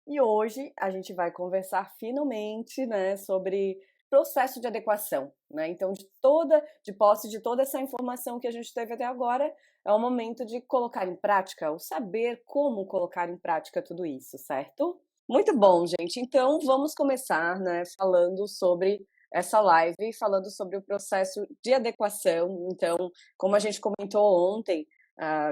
E hoje a gente vai conversar finalmente, né, sobre processo de adequação, né? Então, de posse de toda essa informação que a gente teve até agora, é o momento de colocar em prática, o saber como colocar em prática tudo isso, certo? Muito bom, gente. Então, vamos começar, né, falando sobre essa live, falando sobre o processo de adequação. Então, como a gente comentou ontem,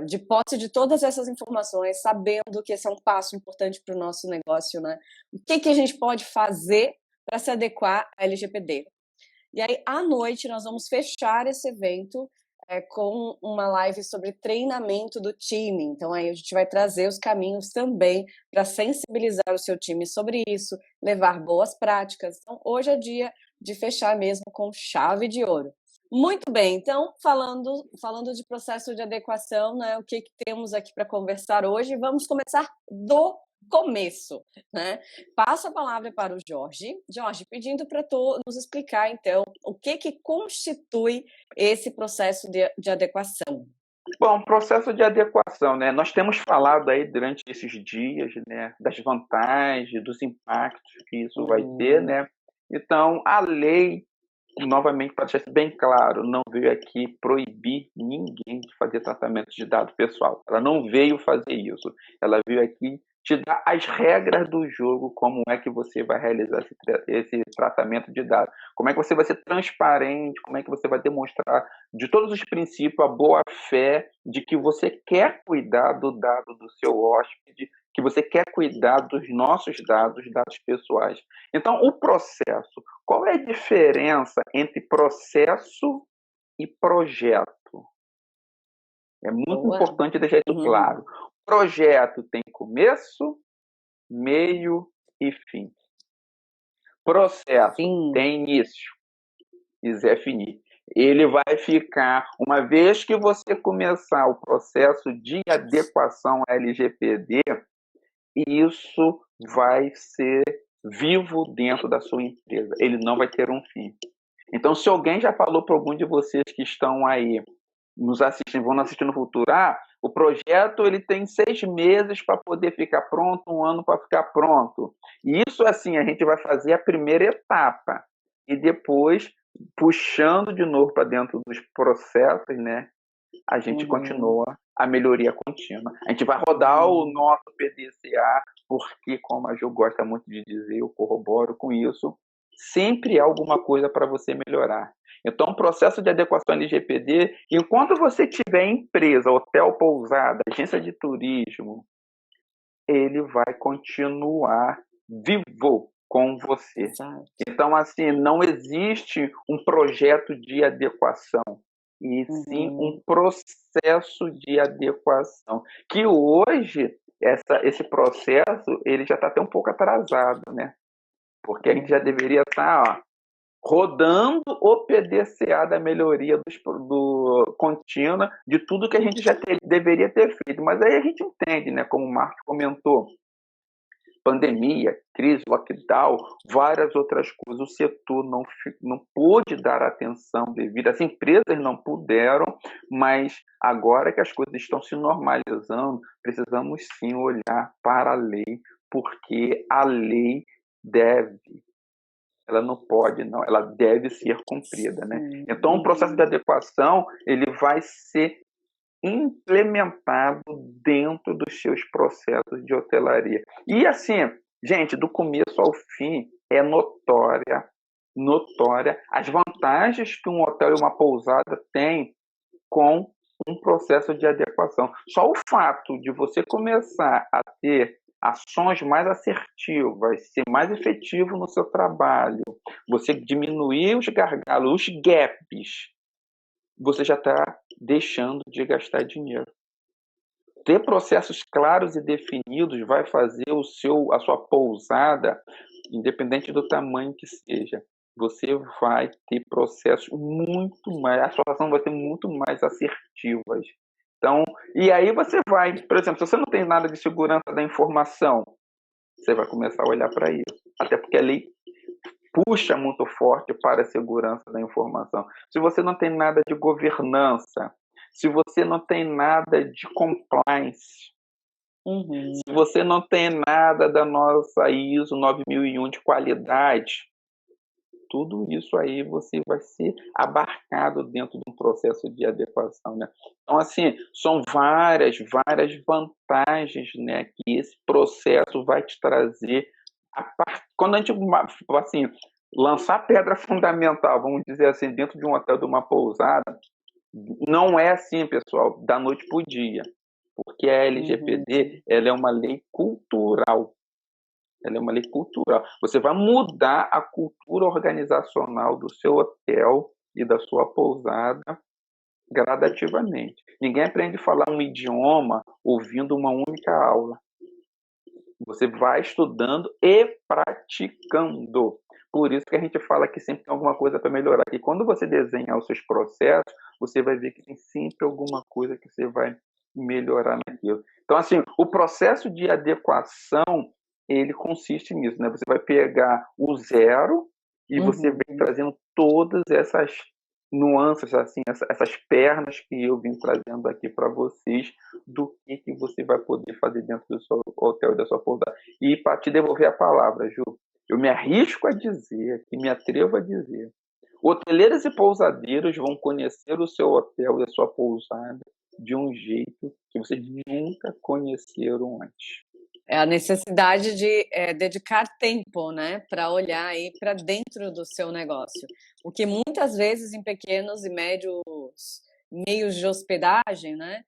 de posse de todas essas informações, sabendo que esse é um passo importante para o nosso negócio, né? O que a gente pode fazer para se adequar à LGPD? E aí, à noite, nós vamos fechar esse evento com uma live sobre treinamento do time. Então, aí a gente vai trazer os caminhos também para sensibilizar o seu time sobre isso, levar boas práticas. Então, hoje é dia de fechar mesmo com chave de ouro. Muito bem, então, falando de processo de adequação, né, o que temos aqui para conversar hoje, vamos começar do começo, né? Passo a palavra para o Jorge. Jorge, pedindo para tu nos explicar, então, o que constitui esse processo de adequação. Bom, processo de adequação, né? Nós temos falado aí durante esses dias, né, das vantagens, dos impactos que isso vai ter, né? Então, a lei, novamente, para deixar isso bem claro, não veio aqui proibir ninguém de fazer tratamento de dado pessoal. Ela não veio fazer isso. Ela veio aqui te dar as regras do jogo, como é que você vai realizar esse tratamento de dados. Como é que você vai ser transparente, como é que você vai demonstrar de todos os princípios a boa fé de que você quer cuidar do dado do seu hóspede, que você quer cuidar dos nossos dados, dados pessoais. Então, o processo, qual é a diferença entre processo e projeto? É muito Boa. importante deixar isso claro. Projeto tem começo, meio e fim. Processo Sim. tem início e Zé finir. Ele vai ficar, uma vez que você começar o processo de adequação à LGPD, isso vai ser vivo dentro da sua empresa. Ele não vai ter um fim. Então, se alguém já falou para algum de vocês que estão aí nos assistindo, vão nos assistir no futuro, o projeto ele tem 6 meses para poder ficar pronto, 1 ano para ficar pronto. E isso, assim, a gente vai fazer a primeira etapa. E depois, puxando de novo para dentro dos processos, né, a gente continua a melhoria contínua. A gente vai rodar o nosso PDCA, porque, como a Ju gosta muito de dizer, eu corroboro com isso, sempre há alguma coisa para você melhorar. Então, o processo de adequação LGPD, enquanto você tiver empresa, hotel, pousada, agência de turismo, ele vai continuar vivo com você. Exato. Então, assim, não existe um projeto de adequação, e sim um processo de adequação, que hoje esse processo ele já está até um pouco atrasado, né? Porque a gente já deveria estar rodando o PDCA da melhoria do contínua de tudo que a gente já deveria ter feito. Mas aí a gente entende, né? Como o Marcos comentou, pandemia, crise, lockdown, várias outras coisas. O setor não pôde dar atenção devida, as empresas não puderam, mas agora que as coisas estão se normalizando, precisamos sim olhar para a lei, porque a lei ela não pode, não, ela deve ser cumprida, né? Então, o processo de adequação, ele vai ser implementado dentro dos seus processos de hotelaria. E assim, gente, do começo ao fim, é notória as vantagens que um hotel e uma pousada têm com um processo de adequação. Só o fato de você começar a ter ações mais assertivas, ser mais efetivo no seu trabalho, você diminuir os gargalos, os gaps, você já está deixando de gastar dinheiro. Ter processos claros e definidos vai fazer a sua pousada, independente do tamanho que seja, você vai ter processos muito mais, a sua ação vai ser muito mais assertivas. Então, e aí você vai, por exemplo, se você não tem nada de segurança da informação, você vai começar a olhar para isso. Até porque a lei puxa muito forte para a segurança da informação. Se você não tem nada de governança, se você não tem nada de compliance, Uhum. Se você não tem nada da nossa ISO 9001 de qualidade, tudo isso aí você vai ser abarcado dentro de um processo de adequação, né? Então, assim, são várias vantagens, né, que esse processo vai te trazer. Quando a gente, assim, lançar pedra fundamental, vamos dizer assim, dentro de um hotel, de uma pousada, não é assim, pessoal, da noite para o dia, porque a LGPD, ela é uma lei cultural. Ela é uma lei cultural. Você vai mudar a cultura organizacional do seu hotel e da sua pousada gradativamente. Ninguém aprende a falar um idioma ouvindo uma única aula. Você vai estudando e praticando. Por isso que a gente fala que sempre tem alguma coisa para melhorar. E quando você desenhar os seus processos, você vai ver que tem sempre alguma coisa que você vai melhorar naquilo. Então, assim, o processo de adequação, ele consiste nisso, né? Você vai pegar o zero e você vem trazendo todas essas nuances, assim, essas pernas que eu vim trazendo aqui para vocês, do que você vai poder fazer dentro do seu hotel e da sua pousada. E para te devolver a palavra, Ju, eu me arrisco a dizer, e me atrevo a dizer, hoteleiros e pousadeiros vão conhecer o seu hotel e a sua pousada de um jeito que vocês nunca conheceram antes. É a necessidade de dedicar tempo, né, para olhar aí para dentro do seu negócio. O que muitas vezes em pequenos e médios meios de hospedagem, né,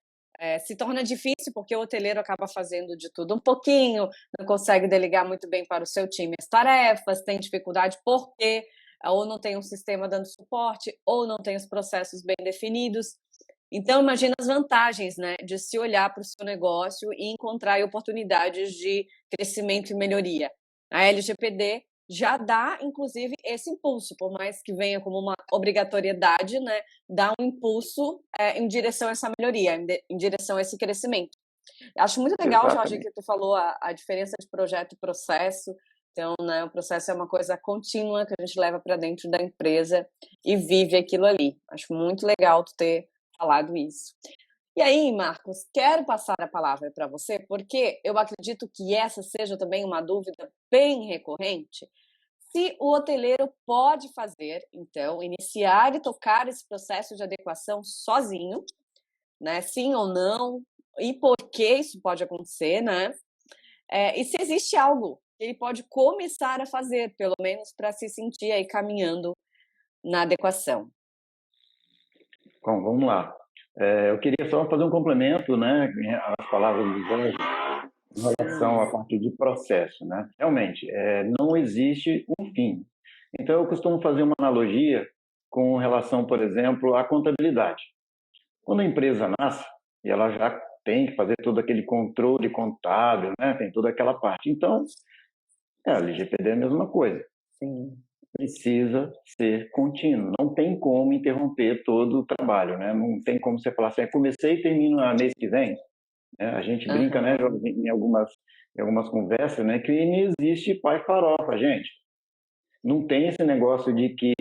se torna difícil porque o hoteleiro acaba fazendo de tudo um pouquinho, não consegue delegar muito bem para o seu time as tarefas, tem dificuldade porque ou não tem um sistema dando suporte, ou não tem os processos bem definidos. Então, imagina as vantagens, né, de se olhar para o seu negócio e encontrar oportunidades de crescimento e melhoria. A LGPD já dá, inclusive, esse impulso, por mais que venha como uma obrigatoriedade, né, dá um impulso em direção a essa melhoria, em direção a esse crescimento. Acho muito legal, Jorge, Exatamente. que tu falou a diferença de projeto e processo. Então, né, o processo é uma coisa contínua que a gente leva para dentro da empresa e vive aquilo ali. Acho muito legal tu ter falado isso. E aí, Marcos, quero passar a palavra para você, porque eu acredito que essa seja também uma dúvida bem recorrente. Se o hoteleiro pode fazer, então, iniciar e tocar esse processo de adequação sozinho, né? Sim ou não? E por que isso pode acontecer, né? E se existe algo que ele pode começar a fazer, pelo menos para se sentir aí caminhando na adequação. Bom, vamos lá. Eu queria só fazer um complemento, né, às palavras do Jorge, em relação à parte de processo, né? Realmente, não existe um fim. Então, eu costumo fazer uma analogia com relação, por exemplo, à contabilidade. Quando a empresa nasce, e ela já tem que fazer todo aquele controle contábil, né? Tem toda aquela parte. Então, a LGPD é a mesma coisa. Sim. Precisa ser contínuo. Não tem como interromper todo o trabalho, né? Não tem como você falar assim, comecei e termino no mês que vem. A gente brinca, né, em algumas conversas, né, que não existe pai farofa, gente. Não tem esse negócio de que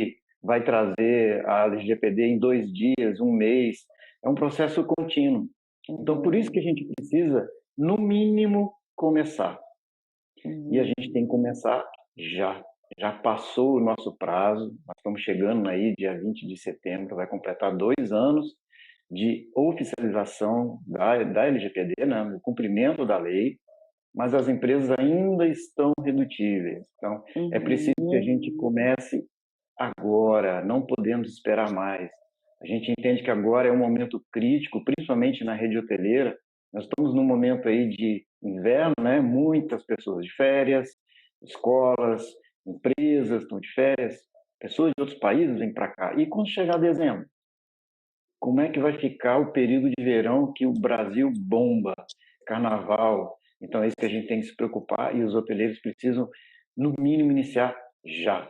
vai trazer a LGPD em 2 dias, um mês. É um processo contínuo. Então, por isso que a gente precisa, no mínimo, começar. E a gente tem que começar já. Já passou o nosso prazo, nós estamos chegando aí, dia 20 de setembro, vai completar 2 anos de oficialização da LGPD, né, do cumprimento da lei, mas as empresas ainda estão redutíveis. Então, é preciso que a gente comece agora, não podemos esperar mais. A gente entende que agora é um momento crítico, principalmente na rede hoteleira. Nós estamos num momento aí de inverno, né? Muitas pessoas de férias, escolas, empresas estão de férias, pessoas de outros países vêm para cá. E quando chegar dezembro, como é que vai ficar o período de verão que o Brasil bomba? Carnaval. Então é isso que a gente tem que se preocupar e os hoteleiros precisam, no mínimo, iniciar já.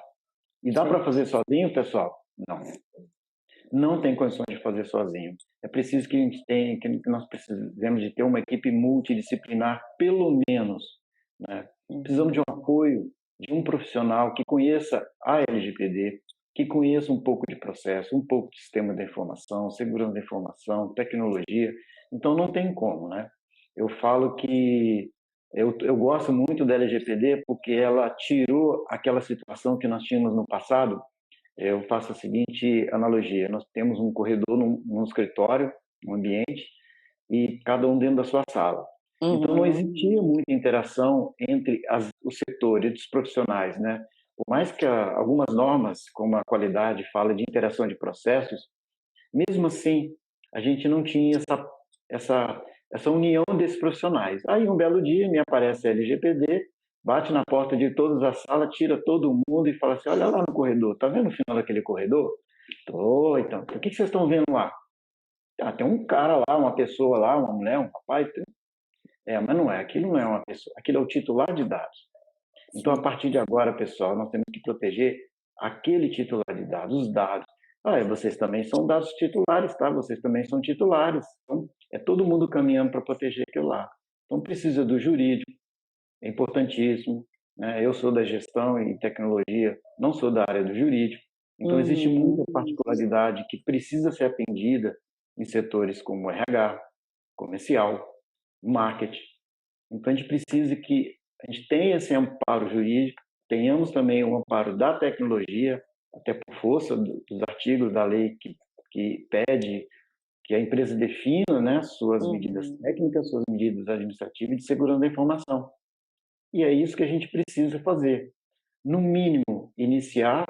E dá para fazer sozinho, pessoal? Não. Não tem condições de fazer sozinho. É preciso que a gente tenha, que nós precisamos de ter uma equipe multidisciplinar, pelo menos, né? Precisamos de um apoio de um profissional que conheça a LGPD, que conheça um pouco de processo, um pouco de sistema da informação, segurança da informação, tecnologia. Então não tem como, né? eu falo que eu gosto muito da LGPD porque ela tirou aquela situação que nós tínhamos no passado. Eu faço a seguinte analogia: nós temos um corredor num escritório, um ambiente, e cada um dentro da sua sala. Então não existia muita interação entre os setores, os profissionais, né? Por mais que algumas normas, como a qualidade, fala de interação de processos, mesmo assim a gente não tinha essa união desses profissionais. Aí um belo dia me aparece a LGPD, bate na porta de todas as salas, tira todo mundo e fala assim: olha lá no corredor, tá vendo o final daquele corredor? Tô, então, o que vocês estão vendo lá? Ah, tem um cara lá, uma pessoa lá, uma mulher, um rapaz. Mas não é, aquilo não é uma pessoa, aquilo é o titular de dados. Então, a partir de agora, pessoal, nós temos que proteger aquele titular de dados, os dados. Vocês também são dados titulares, tá? Vocês também são titulares. Então, é todo mundo caminhando para proteger aquilo lá. Então, precisa do jurídico, é importantíssimo, né? Eu sou da gestão e tecnologia, não sou da área do jurídico. Então, existe muita particularidade que precisa ser atendida em setores como RH, comercial, marketing. Então, a gente precisa que a gente tenha esse amparo jurídico, tenhamos também o amparo da tecnologia, até por força dos artigos da lei que pede que a empresa defina, né, suas medidas técnicas, suas medidas administrativas e de segurança da informação. E é isso que a gente precisa fazer. No mínimo, iniciar,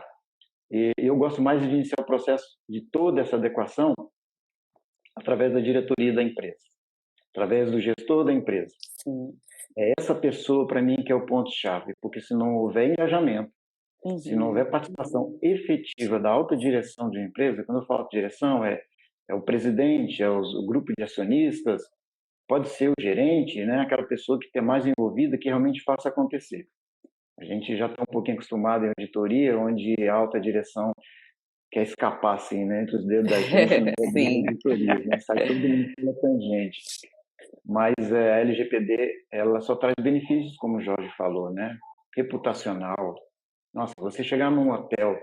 e eu gosto mais de iniciar o processo de toda essa adequação através da diretoria da empresa, através do gestor da empresa. Sim. É essa pessoa, para mim, que é o ponto-chave, porque se não houver engajamento, se não houver participação efetiva da alta direção de uma empresa, quando eu falo direção, é o presidente, o grupo de acionistas, pode ser o gerente, né, aquela pessoa que está mais envolvida, que realmente faça acontecer. A gente já está um pouquinho acostumado em auditoria, onde a alta direção quer escapar, assim, né, entre os dedos da gente, no meio da auditoria, né, sai todo mundo pela tangente. Mas a LGPD, ela só traz benefícios, como o Jorge falou, né? Reputacional. Nossa, você chegar num hotel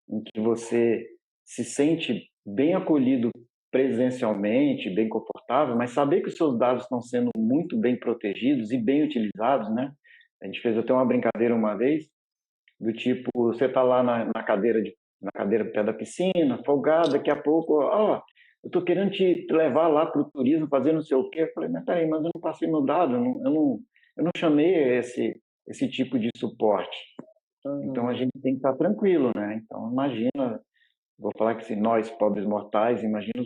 em que você se sente bem acolhido presencialmente, bem confortável, mas saber que os seus dados estão sendo muito bem protegidos e bem utilizados, né? A gente fez até uma brincadeira uma vez, do tipo, você está lá na cadeira pé da piscina, folgado, daqui a pouco, eu estou querendo te levar lá para o turismo, fazer não sei o quê. Eu falei, mas peraí, mas eu não passei meu dado, eu não chamei esse tipo de suporte. Então, a gente tem que estar tranquilo, né? Então, imagina, vou falar que se nós, pobres mortais, imagina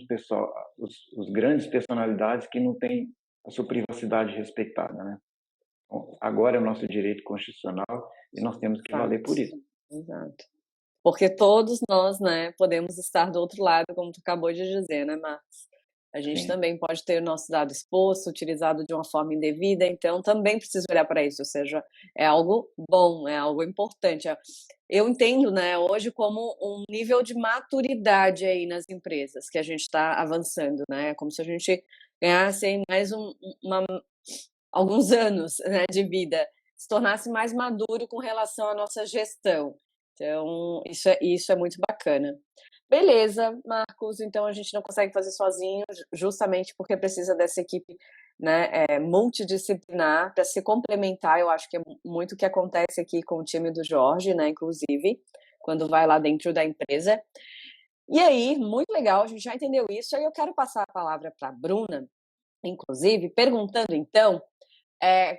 os grandes personalidades que não têm a sua privacidade respeitada, né? Então, agora é o nosso direito constitucional e nós temos que valer por isso. Exato. Porque todos nós, né, podemos estar do outro lado, como tu acabou de dizer, né, Marcos? A gente também pode ter o nosso dado exposto, utilizado de uma forma indevida, então também precisa olhar para isso, ou seja, é algo bom, é algo importante. Eu entendo, né, hoje como um nível de maturidade aí nas empresas que a gente está avançando, né, como se a gente ganhasse mais alguns anos, né, de vida, se tornasse mais maduro com relação à nossa gestão. Então, isso é muito bacana. Beleza, Marcos, então a gente não consegue fazer sozinho, justamente porque precisa dessa equipe, né, multidisciplinar para se complementar. Eu acho que é muito o que acontece aqui com o time do Jorge, né, inclusive, quando vai lá dentro da empresa. E aí, muito legal, a gente já entendeu isso. Aí eu quero passar a palavra para a Bruna, inclusive, perguntando então,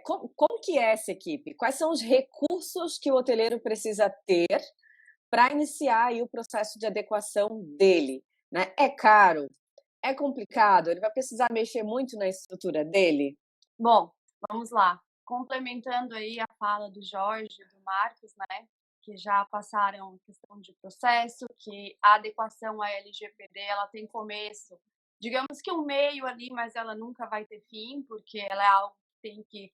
como que é essa equipe? Quais são os recursos que o hoteleiro precisa ter para iniciar aí o processo de adequação dele, né? É caro? É complicado? Ele vai precisar mexer muito na estrutura dele? Bom, vamos lá. Complementando aí a fala do Jorge e do Marcos, né? Que já passaram questão de processo, que a adequação à LGPD, ela tem começo, digamos que um meio ali, mas ela nunca vai ter fim, porque ela é algo que tem que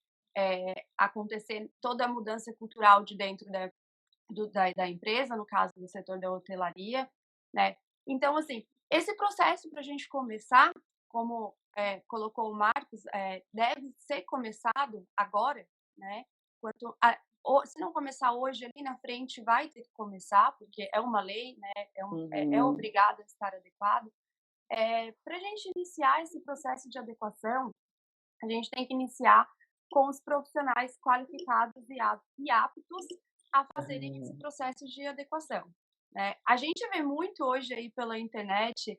acontecer, toda a mudança cultural de dentro da empresa, no caso do setor da hotelaria, né? Então, assim, esse processo para a gente começar, como colocou o Marcos, deve ser começado agora, né? Se não começar hoje, ali na frente vai ter que começar, porque é uma lei, né? É obrigado a estar adequado. Para a gente iniciar esse processo de adequação, a gente tem que iniciar com os profissionais qualificados e aptos a fazerem esse processo de adequação, né? A gente vê muito hoje aí pela internet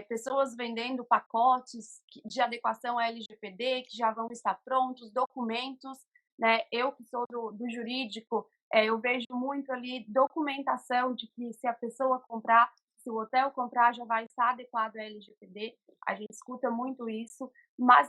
pessoas vendendo pacotes de adequação à LGPD que já vão estar prontos, documentos, né? Eu que sou do jurídico, eu vejo muito ali documentação de que se a pessoa comprar, se o hotel comprar, já vai estar adequado à LGPD. A gente escuta muito isso, mas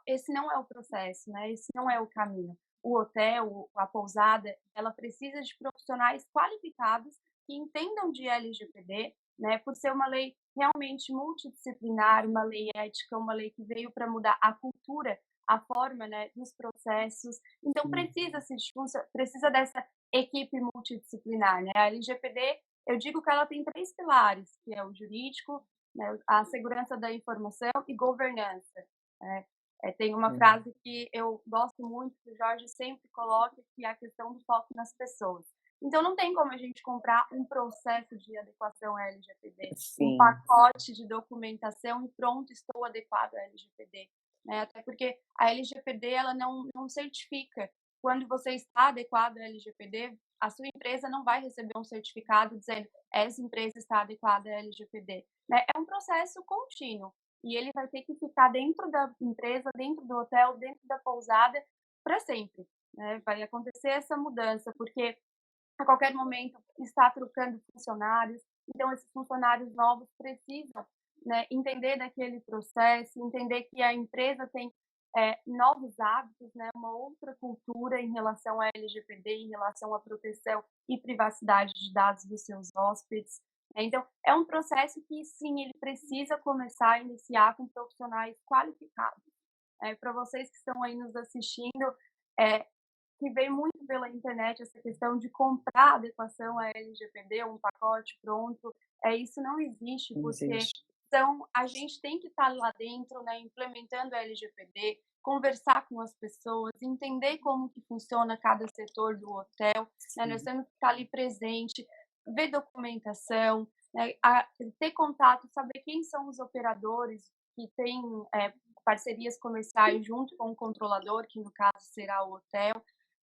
esse não é o processo, né? Esse não é o caminho. O hotel, a pousada, ela precisa de profissionais qualificados que entendam de LGPD, né? Por ser uma lei realmente multidisciplinar, uma lei ética, uma lei que veio para mudar a cultura, a forma, né, dos processos. Então precisa dessa equipe multidisciplinar, né? A LGPD, eu digo que ela tem 3 pilares, que é o jurídico, né, a segurança da informação e governança, né? Tem uma frase que eu gosto muito, que o Jorge sempre coloca, que é a questão do foco nas pessoas. Então, não tem como a gente comprar um processo de adequação à LGPD, um pacote de documentação e pronto, estou adequado à LGPD. Né? Até porque a LGPD ela não certifica. Quando você está adequado à LGPD, a sua empresa não vai receber um certificado dizendo essa empresa está adequada à LGPD. Né? É um processo contínuo e ele vai ter que ficar dentro da empresa, dentro do hotel, dentro da pousada para sempre. Né? Vai acontecer essa mudança, porque a qualquer momento está trocando funcionários, então esses funcionários novos precisam, né, entender daquele processo, entender que a empresa tem novos hábitos, né, uma outra cultura em relação à LGPD, em relação à proteção e privacidade de dados dos seus hóspedes. Então, é um processo que, sim, ele precisa começar a iniciar com profissionais qualificados. Para vocês que estão aí nos assistindo, que vem muito pela internet essa questão de comprar adequação à LGPD, um pacote pronto, isso não existe, porque então, a gente tem que estar lá dentro, né, implementando a LGPD, conversar com as pessoas, entender como que funciona cada setor do hotel, né, nós temos que estar ali presente, ver documentação, né, ter contato, saber quem são os operadores que têm parcerias comerciais junto com o controlador, que no caso será o hotel.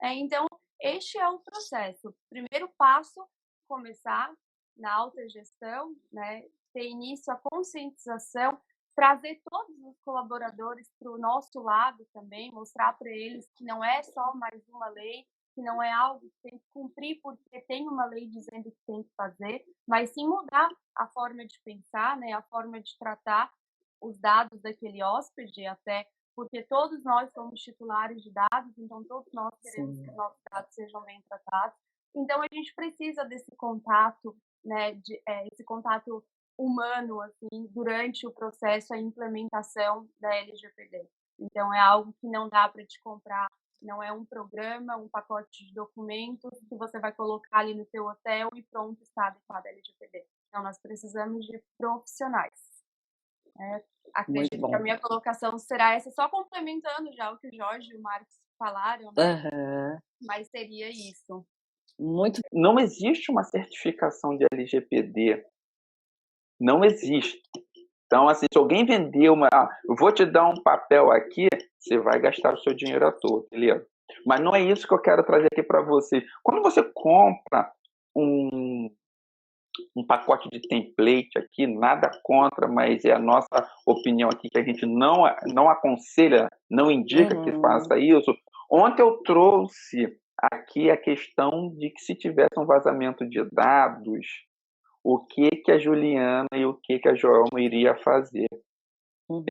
Então, este é o processo. Primeiro passo, começar na autogestão, né, ter início a conscientização, trazer todos os colaboradores para o nosso lado também, mostrar para eles que não é só mais uma lei, que não é algo que tem que cumprir porque tem uma lei dizendo que tem que fazer, mas sim mudar a forma de pensar, né, a forma de tratar os dados daquele hóspede, até porque todos nós somos titulares de dados, então todos nós queremos que os nossos dados sejam bem tratados. Então a gente precisa desse contato, né, esse contato humano, assim, durante o processo, a implementação da LGPD. Então, é algo que não dá para te comprar, não é um programa, um pacote de documentos que você vai colocar ali no teu hotel e pronto, está adequado à LGPD. Então, nós precisamos de profissionais. Acredito que a minha colocação será essa, só complementando já o que o Jorge e o Marcos falaram, né? Mas seria isso. Não existe uma certificação de LGPD. Não existe. Então, assim, se alguém vender eu vou te dar um papel aqui, você vai gastar o seu dinheiro à toa, beleza? Mas não é isso que eu quero trazer aqui para você. Quando você compra um pacote de template aqui, nada contra, mas é a nossa opinião aqui, que a gente não aconselha, não indica que faça isso. Ontem eu trouxe aqui a questão de que se tivesse um vazamento de dados, o que a Juliana e o que a Joelma iria fazer.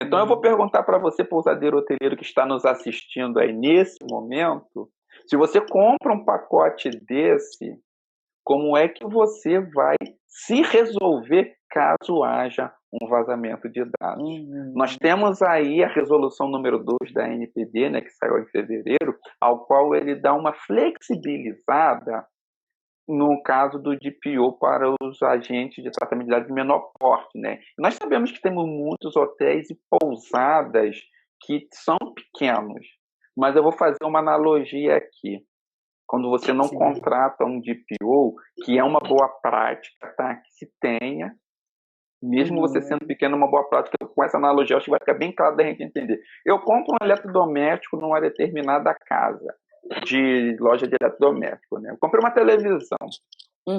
Então eu vou perguntar para você, pousadeiro hoteleiro que está nos assistindo aí nesse momento, se você compra um pacote desse, como é que você vai se resolver caso haja um vazamento de dados? Nós temos aí a resolução número 2 da ANPD, né, que saiu em fevereiro, ao qual ele dá uma flexibilizada no caso do DPO para os agentes de tratamento de dados de menor porte, né? Nós sabemos que temos muitos hotéis e pousadas que são pequenos, mas eu vou fazer uma analogia aqui. Quando você não contrata um DPO, que é uma boa prática, tá? Que se tenha, Mesmo você sendo pequeno, uma boa prática, com essa analogia, acho que vai ficar bem claro da gente entender. Eu compro um eletrodoméstico numa determinada casa, de loja de eletrodoméstico, né? Eu comprei uma televisão.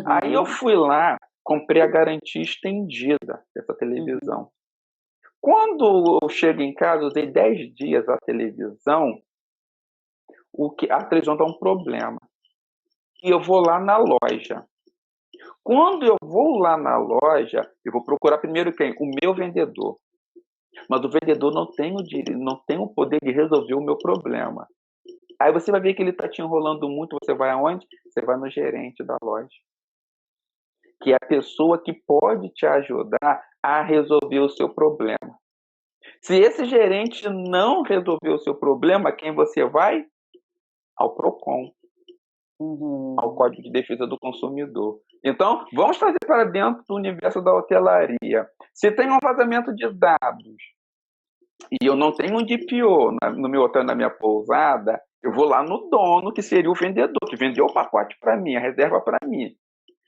Aí eu fui lá, comprei a garantia estendida dessa televisão. Quando eu chego em casa, usei 10 dias a televisão, a televisão dá um problema. E eu vou lá na loja. Quando eu vou lá na loja, eu vou procurar primeiro quem? O meu vendedor. Mas o vendedor não tem o poder de resolver o meu problema. Aí você vai ver que ele está te enrolando muito. Você vai aonde? Você vai no gerente da loja, que é a pessoa que pode te ajudar a resolver o seu problema. Se esse gerente não resolver o seu problema, quem você vai? Ao PROCON, ao Código de Defesa do Consumidor. Então, vamos trazer para dentro do universo da hotelaria. Se tem um vazamento de dados e eu não tenho um DPO no meu hotel, na minha pousada, eu vou lá no dono, que seria o vendedor, que vendeu o pacote para mim, a reserva para mim.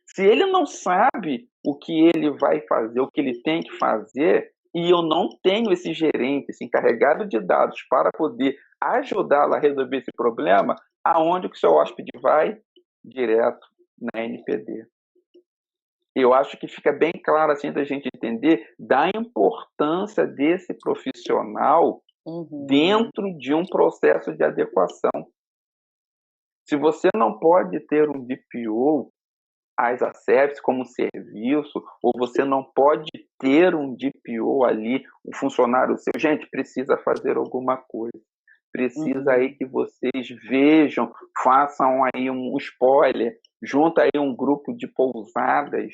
Se ele não sabe o que ele vai fazer, o que ele tem que fazer, e eu não tenho esse gerente, esse encarregado de dados para poder ajudá-lo a resolver esse problema, aonde que o seu hóspede vai? Direto na NPD. Eu acho que fica bem claro assim da gente entender da importância desse profissional dentro de um processo de adequação. Se você não pode ter um DPO, as ASEPs como serviço, ou você não pode ter um DPO ali, um funcionário seu, gente, precisa fazer alguma coisa. Precisa aí que vocês vejam, façam aí um spoiler, junta aí um grupo de pousadas,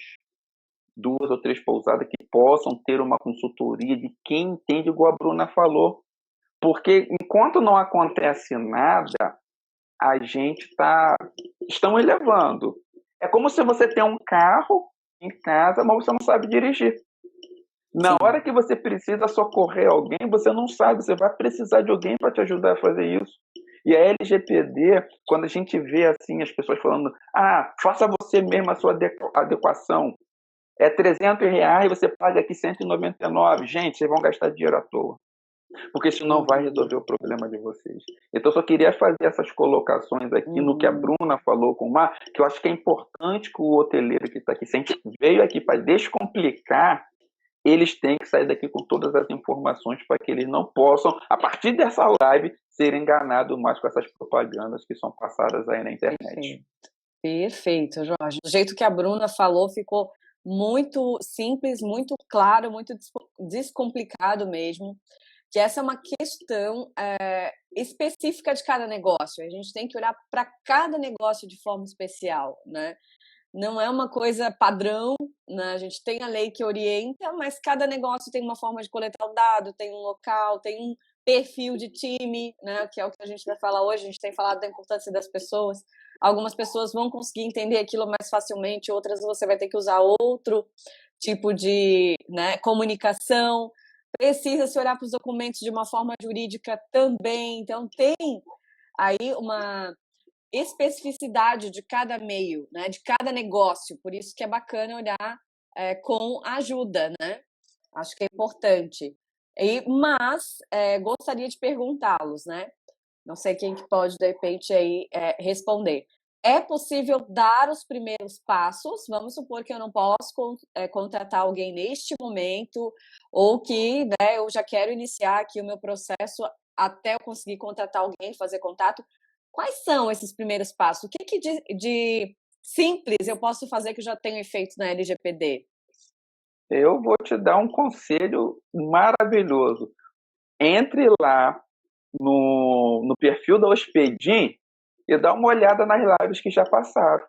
2 ou 3 pousadas que possam ter uma consultoria de quem entende, igual a Bruna falou. Porque enquanto não acontece nada, a gente estão elevando. É como se você tem um carro em casa, mas você não sabe dirigir. Na hora que você precisa socorrer alguém, você não sabe, você vai precisar de alguém para te ajudar a fazer isso. E a LGPD, quando a gente vê assim as pessoas falando, faça você mesmo a sua adequação, é R$300, você paga aqui R$199. Gente, vocês vão gastar dinheiro à toa, porque isso não vai resolver o problema de vocês. Então, eu só queria fazer essas colocações aqui no que a Bruna falou com o Mar, que eu acho que é importante que o hoteleiro que está aqui, se a gente veio aqui para descomplicar, eles têm que sair daqui com todas as informações para que eles não possam, a partir dessa live, ser enganados mais com essas propagandas que são passadas aí na internet. Perfeito, Jorge. Do jeito que a Bruna falou, ficou muito simples, muito claro, muito descomplicado mesmo. Que essa é uma questão específica de cada negócio. A gente tem que olhar para cada negócio de forma especial, né? Não é uma coisa padrão, né? A gente tem a lei que orienta, mas cada negócio tem uma forma de coletar o dado, tem um local, tem um perfil de time, né? Que é o que a gente vai falar hoje. A gente tem falado da importância das pessoas. Algumas pessoas vão conseguir entender aquilo mais facilmente, outras você vai ter que usar outro tipo de, né, comunicação. Precisa se olhar para os documentos de uma forma jurídica também. Então, tem aí uma especificidade de cada meio, né, de cada negócio. Por isso que é bacana olhar com ajuda, né? Acho que é importante. Mas gostaria de perguntá-los, né? Não sei quem que pode, de repente, aí, responder. É possível dar os primeiros passos? Vamos supor que eu não posso contratar alguém neste momento, ou que, né, eu já quero iniciar aqui o meu processo até eu conseguir contratar alguém, fazer contato. Quais são esses primeiros passos? O que de simples eu posso fazer que eu já tenho efeito na LGPD? Eu vou te dar um conselho maravilhoso. Entre lá no perfil da Hospedim e dá uma olhada nas lives que já passaram.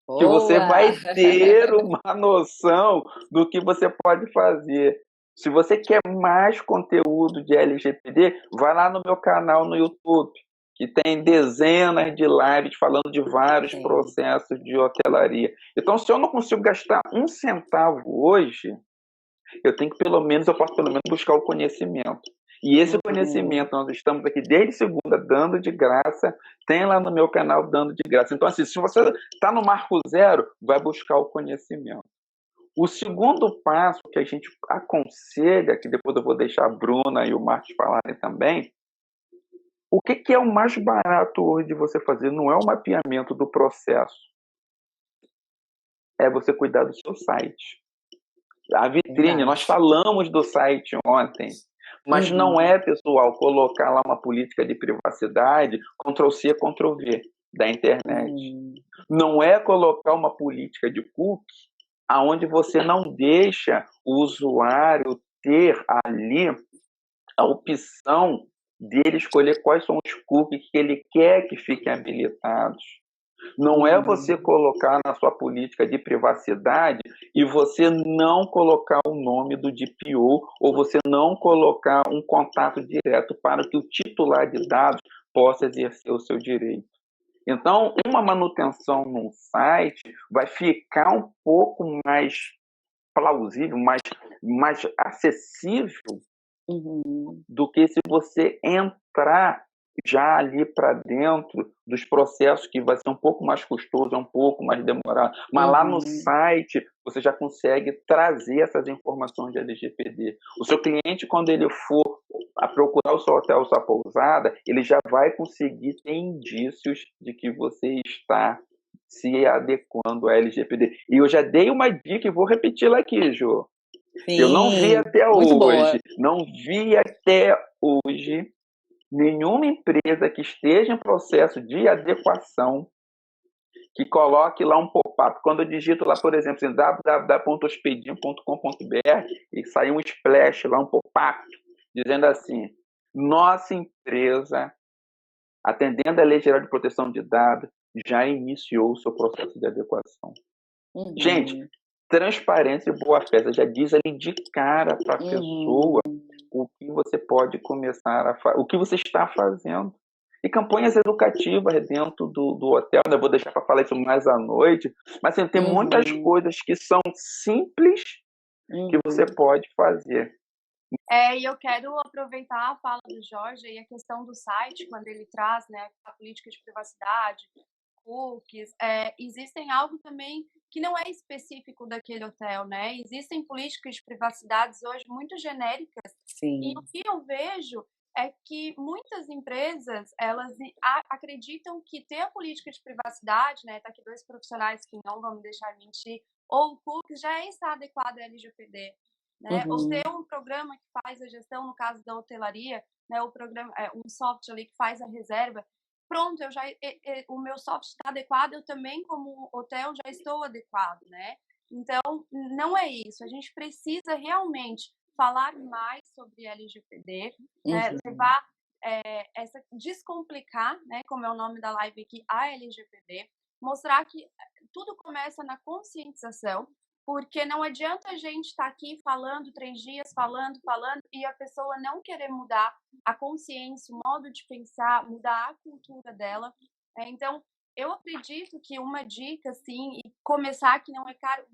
Boa! Que você vai ter uma noção do que você pode fazer. Se você quer mais conteúdo de LGPD, vai lá no meu canal no YouTube, que tem dezenas de lives falando de vários processos de hotelaria. Então, se eu não consigo gastar um centavo hoje, eu posso pelo menos buscar o conhecimento. E esse conhecimento, nós estamos aqui desde segunda dando de graça, tem lá no meu canal dando de graça. Então, assim, se você está no marco zero, vai buscar o conhecimento. O segundo passo que a gente aconselha, que depois eu vou deixar a Bruna e o Marcos falarem também, o que é o mais barato hoje de você fazer? Não é o mapeamento do processo, é você cuidar do seu site. A vitrine, nós falamos do site ontem, mas não é, pessoal, colocar lá uma política de privacidade, Ctrl+C, Ctrl+V da internet. Não é colocar uma política de cookie aonde você não deixa o usuário ter ali a opção dele escolher quais são os cookies que ele quer que fiquem habilitados. Não é você colocar na sua política de privacidade e você não colocar o nome do DPO ou você não colocar um contato direto para que o titular de dados possa exercer o seu direito. Então, uma manutenção num site vai ficar um pouco mais plausível, mais acessível do que se você entrar já ali para dentro dos processos, que vai ser um pouco mais custoso, é um pouco mais demorado. Mas lá no site você já consegue trazer essas informações de LGPD. O seu cliente, quando ele for a procurar o seu hotel, sua pousada, ele já vai conseguir ter indícios de que você está se adequando à LGPD. E eu já dei uma dica e vou repeti-la aqui, Jô. Sim, eu não vi até hoje, nenhuma empresa que esteja em processo de adequação que coloque lá um pop-up. Quando eu digito lá, por exemplo, assim, www.hospedinho.com.br e sai um splash lá, um pop-up, dizendo assim, nossa empresa, atendendo a Lei Geral de Proteção de Dados, já iniciou o seu processo de adequação. Gente, transparência e boa-fé, você já diz ali de cara para a pessoa o que você pode começar a fazer, o que você está fazendo. E campanhas educativas dentro do hotel, né? Eu vou deixar para falar isso mais à noite, mas assim, tem muitas coisas que são simples que você pode fazer. E eu quero aproveitar a fala do Jorge e a questão do site, quando ele traz, né, a política de privacidade, cookies, existem algo também que não é específico daquele hotel, né? Existem políticas de privacidade hoje muito genéricas. Sim. E o que eu vejo é que muitas empresas, elas acreditam que ter a política de privacidade, né? Tá aqui dois profissionais que não vão me deixar mentir, ou o cookies já está adequado à LGPD, né? Ou ter um programa que faz a gestão, no caso da hotelaria, né? O programa, um software ali que faz a reserva. Pronto, o meu software está adequado, eu também, como hotel, já estou adequado, né? Então, não é isso. A gente precisa realmente falar mais sobre LGPD, né? Levar descomplicar, né? Como é o nome da live aqui, a LGPD, mostrar que tudo começa na conscientização, porque não adianta a gente estar aqui falando 3 dias, falando, e a pessoa não querer mudar a consciência, o modo de pensar, mudar a cultura dela. Então, eu acredito que uma dica, assim, e começar que não é caro,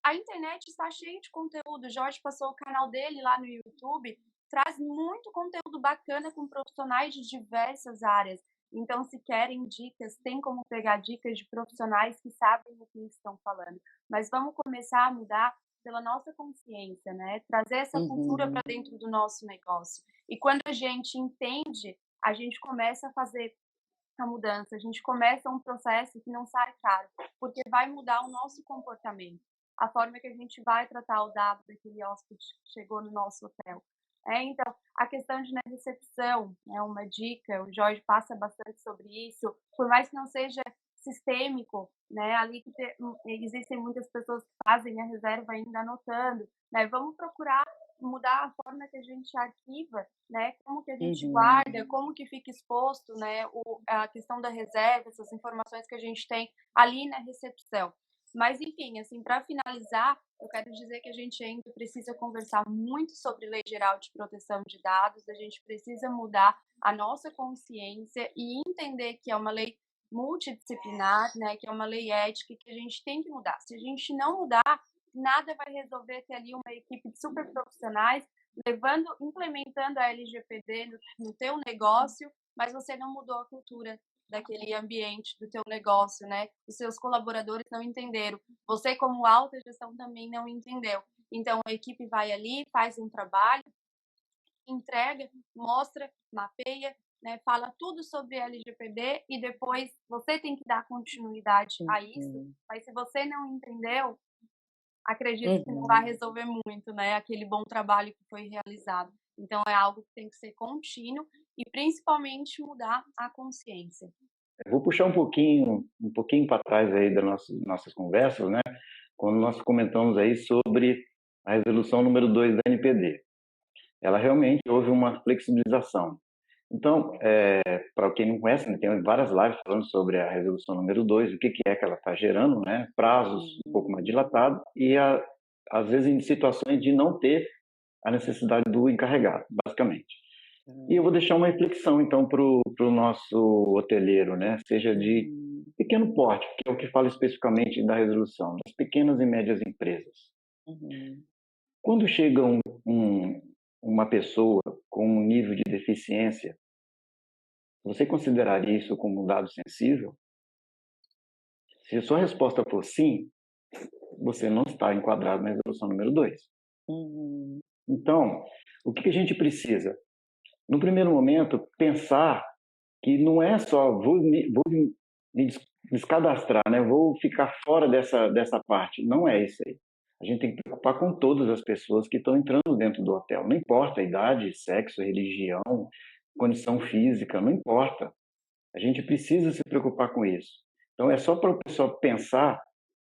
a internet está cheia de conteúdo. O Jorge passou o canal dele lá no YouTube, traz muito conteúdo bacana com profissionais de diversas áreas. Então, se querem dicas, tem como pegar dicas de profissionais que sabem o que estão falando. Mas vamos começar a mudar pela nossa consciência, né? Trazer essa cultura para dentro do nosso negócio. E quando a gente entende, a gente começa a fazer a mudança, a gente começa um processo que não sai caro, porque vai mudar o nosso comportamento, a forma que a gente vai tratar o dado daquele hóspede que chegou no nosso hotel. Então, a questão de na recepção é uma dica, o Jorge passa bastante sobre isso, por mais que não seja sistêmico, né? Ali existem muitas pessoas que fazem a reserva ainda anotando, né? Vamos procurar mudar a forma que a gente arquiva, né? Como que a gente guarda, como que fica exposto, né? A questão da reserva, essas informações que a gente tem ali na recepção. Mas, enfim, assim, para finalizar, eu quero dizer que a gente ainda precisa conversar muito sobre Lei Geral de Proteção de Dados, a gente precisa mudar a nossa consciência e entender que é uma lei multidisciplinar, né, que é uma lei ética que a gente tem que mudar. Se a gente não mudar, nada vai resolver ter ali uma equipe de super profissionais implementando a LGPD no teu negócio, mas você não mudou a cultura daquele ambiente do teu negócio, né? Os seus colaboradores não entenderam. Você, como alta gestão, também não entendeu. Então, a equipe vai ali, faz um trabalho, entrega, mostra, mapeia, né, fala tudo sobre LGPD e depois você tem que dar continuidade a isso. Mas se você não entendeu, acredito que não vai resolver muito, né, aquele bom trabalho que foi realizado. Então, é algo que tem que ser contínuo e principalmente mudar a consciência. Eu vou puxar um pouquinho para trás aí das nossas conversas, né? Quando nós comentamos aí sobre a resolução número 2 da NPD. Ela realmente houve uma flexibilização. Então, para quem não conhece, né, tem várias lives falando sobre a resolução número 2, o que é que ela está gerando, né? Prazos um pouco mais dilatados e, às vezes, em situações de não ter a necessidade do encarregado, basicamente. E eu vou deixar uma reflexão, então, para o nosso hoteleiro, né? Seja de pequeno porte, que é o que fala especificamente da resolução, das pequenas e médias empresas. Quando chega uma pessoa com um nível de deficiência, você consideraria isso como um dado sensível? Se a sua resposta for sim, você não está enquadrado na resolução número 2. Então, o que a gente precisa? No primeiro momento, pensar que não é só vou me descadastrar, né? Vou ficar fora dessa parte. Não é isso aí. A gente tem que preocupar com todas as pessoas que estão entrando dentro do hotel. Não importa a idade, sexo, religião, condição física, não importa. A gente precisa se preocupar com isso. Então, é só para o pessoal pensar,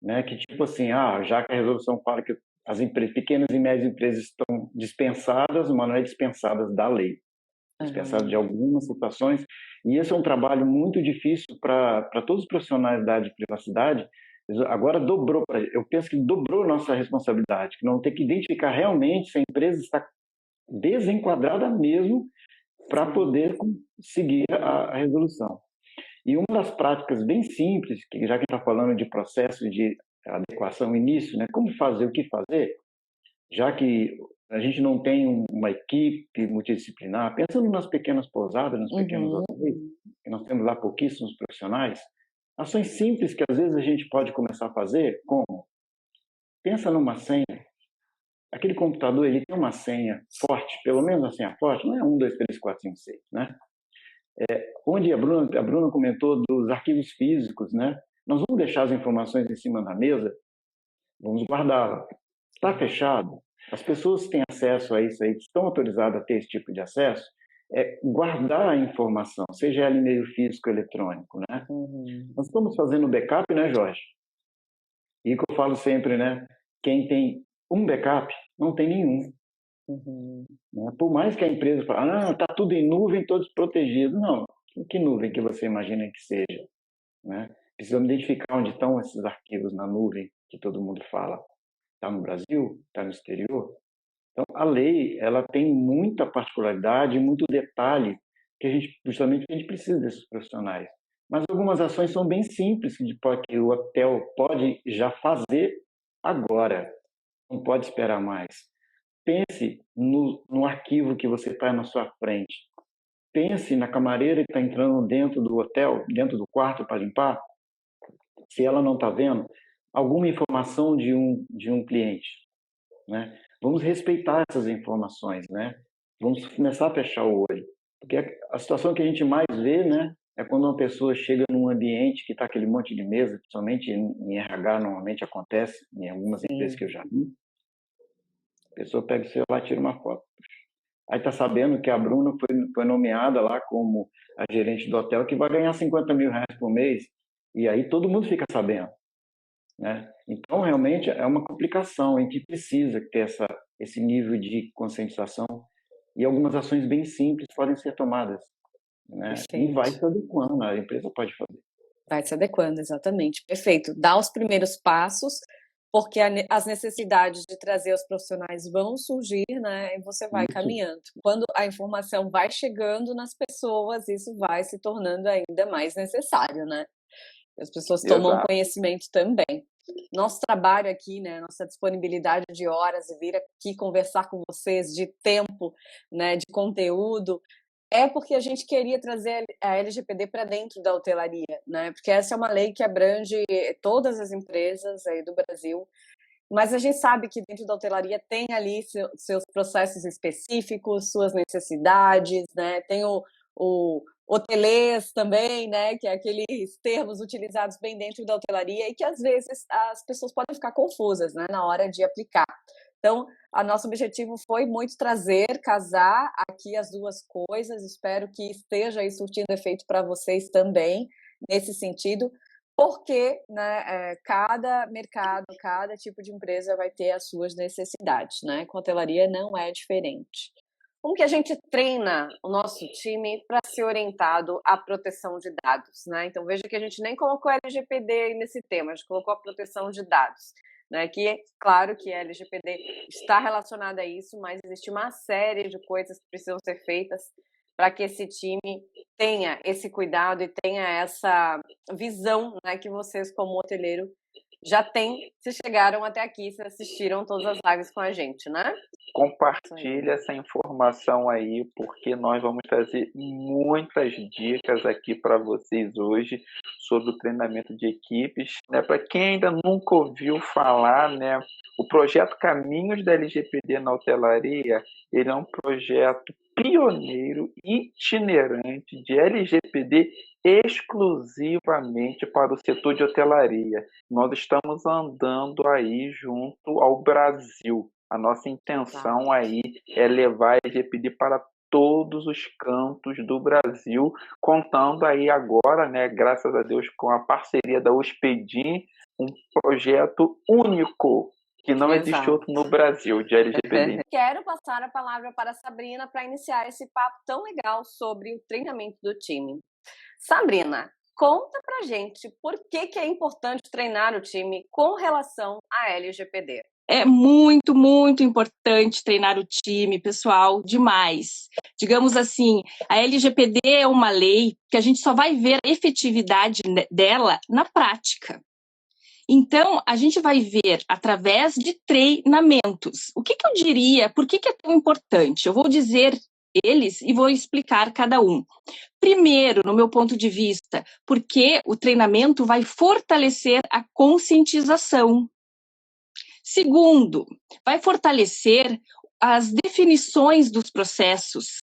né, que tipo assim, já que a resolução fala que as pequenas e médias empresas estão dispensadas, mas não é dispensadas da lei. Dispensadas de algumas situações. E esse é um trabalho muito difícil para todos os profissionais da área de privacidade. Agora dobrou, eu penso que dobrou nossa responsabilidade, que não tem que identificar realmente se a empresa está desenquadrada mesmo para poder seguir a resolução. E uma das práticas bem simples, que já que está falando de processo de adequação início, né, como fazer, o que fazer, já que a gente não tem uma equipe multidisciplinar, pensando nas pequenas pousadas, nos pequenos hotéis, que nós temos lá pouquíssimos profissionais, ações simples que às vezes a gente pode começar a fazer, como pensa numa senha. Aquele computador, ele tem uma senha forte, pelo menos uma senha forte, não é 1, 2, 3, 4, 5, 6, né? Onde a Bruna comentou dos arquivos físicos, né? Nós vamos deixar as informações em cima da mesa, vamos guardá-la. Está fechado? As pessoas que têm acesso a isso aí, que estão autorizadas a ter esse tipo de acesso, guardar a informação, seja ela em meio físico ou eletrônico, né? Nós estamos fazendo backup, né, Jorge? E que eu falo sempre, né? Quem tem um backup, não tem nenhum. Né? Por mais que a empresa fale, está tudo em nuvem, todos protegidos. Não, que nuvem que você imagina que seja? Né? Precisamos identificar onde estão esses arquivos na nuvem, que todo mundo fala. Está no Brasil? Está no exterior? Então, a lei, ela tem muita particularidade, muito detalhe, que justamente a gente precisa desses profissionais. Mas algumas ações são bem simples, que o hotel pode já fazer agora, não pode esperar mais. Pense no arquivo que você está na sua frente. Pense na camareira que está entrando dentro do hotel, dentro do quarto para limpar, se ela não está vendo alguma informação de um cliente, né? Vamos respeitar essas informações, né? Vamos começar a fechar o olho, porque a situação que a gente mais vê, né, é quando uma pessoa chega num ambiente que está aquele monte de mesa, principalmente em RH, normalmente acontece em algumas empresas que eu já vi. A pessoa pega o celular e tira uma foto. Aí está sabendo que a Bruna foi nomeada lá como a gerente do hotel, que vai ganhar 50 mil reais por mês, e aí todo mundo fica sabendo. Né? Então, realmente, é uma complicação em que precisa ter esse nível de conscientização e algumas ações bem simples podem ser tomadas. Né? E vai se adequando, a empresa pode fazer. Vai se adequando, exatamente. Perfeito. Dá os primeiros passos, porque as necessidades de trazer os profissionais vão surgir, né? E você vai caminhando. Quando a informação vai chegando nas pessoas, isso vai se tornando ainda mais necessário, né? As pessoas tomam conhecimento também. Nosso trabalho aqui, né, nossa disponibilidade de horas e vir aqui conversar com vocês, de tempo, né, de conteúdo, É porque a gente queria trazer a LGPD para dentro da hotelaria, né? Porque essa é uma lei que abrange todas as empresas aí do Brasil, mas a gente sabe que dentro da hotelaria tem ali seus processos específicos, suas necessidades, né? Tem o hotelês também, né? Que é aqueles termos utilizados bem dentro da hotelaria e que às vezes as pessoas podem ficar confusas, né? Na hora de aplicar. Então, o nosso objetivo foi muito casar aqui as duas coisas. Espero que esteja aí surtindo efeito para vocês também, nesse sentido, porque, né, cada mercado, cada tipo de empresa vai ter as suas necessidades, né? Com a hotelaria não é diferente. Como que a gente treina o nosso time para ser orientado à proteção de dados, né? Então, veja que a gente nem colocou LGPD nesse tema, a gente colocou a proteção de dados. Né, que claro que a LGPD está relacionada a isso, mas existe uma série de coisas que precisam ser feitas para que esse time tenha esse cuidado e tenha essa visão, né, que vocês como hoteleiro já têm, se chegaram até aqui, se assistiram todas as lives com a gente, né? Compartilhe essa informação aí, porque nós vamos trazer muitas dicas aqui para vocês hoje sobre o treinamento de equipes. Né? Para quem ainda nunca ouviu falar, né, o projeto Caminhos da LGPD na Hotelaria, ele é um projeto pioneiro, itinerante de LGPD exclusivamente para o setor de hotelaria. Nós estamos andando aí junto ao Brasil. A nossa intenção aí é levar a LGPD para todos os cantos do Brasil, contando aí agora, né, graças a Deus, com a parceria da Hospedim, um projeto único, que não existe outro no Brasil, de LGPD. Quero passar a palavra para a Sabrina para iniciar esse papo tão legal sobre o treinamento do time. Sabrina, conta pra gente por que é importante treinar o time com relação à LGPD. É muito, muito importante treinar o time, pessoal, demais. Digamos assim, a LGPD é uma lei que a gente só vai ver a efetividade dela na prática. Então, a gente vai ver através de treinamentos. O que eu diria? Por que é tão importante? Eu vou dizer eles e vou explicar cada um. Primeiro, no meu ponto de vista, porque o treinamento vai fortalecer a conscientização. Segundo, vai fortalecer as definições dos processos,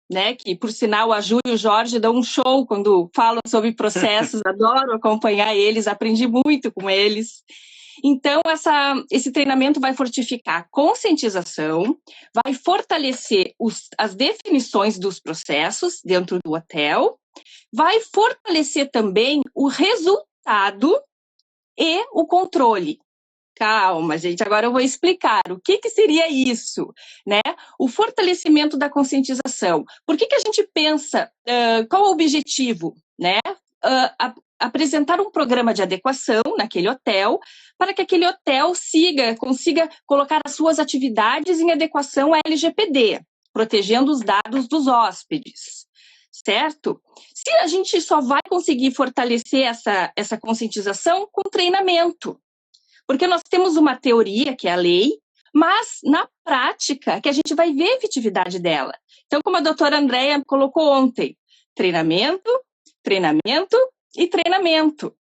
né? Que, por sinal, a Ju e o Jorge dão um show quando falam sobre processos, adoro acompanhar eles, aprendi muito com eles. Então, esse treinamento vai fortificar a conscientização, vai fortalecer as definições dos processos dentro do hotel, vai fortalecer também o resultado e o controle. Calma, gente, agora eu vou explicar o que seria isso, né? O fortalecimento da conscientização. Por que a gente pensa, qual é o objetivo, né? Apresentar um programa de adequação naquele hotel, para que aquele hotel consiga colocar as suas atividades em adequação à LGPD, protegendo os dados dos hóspedes, certo? Se a gente só vai conseguir fortalecer essa conscientização com treinamento, porque nós temos uma teoria, que é a lei, mas na prática que a gente vai ver a efetividade dela. Então, como a doutora Andréia colocou ontem, treinamento, treinamento e treinamento.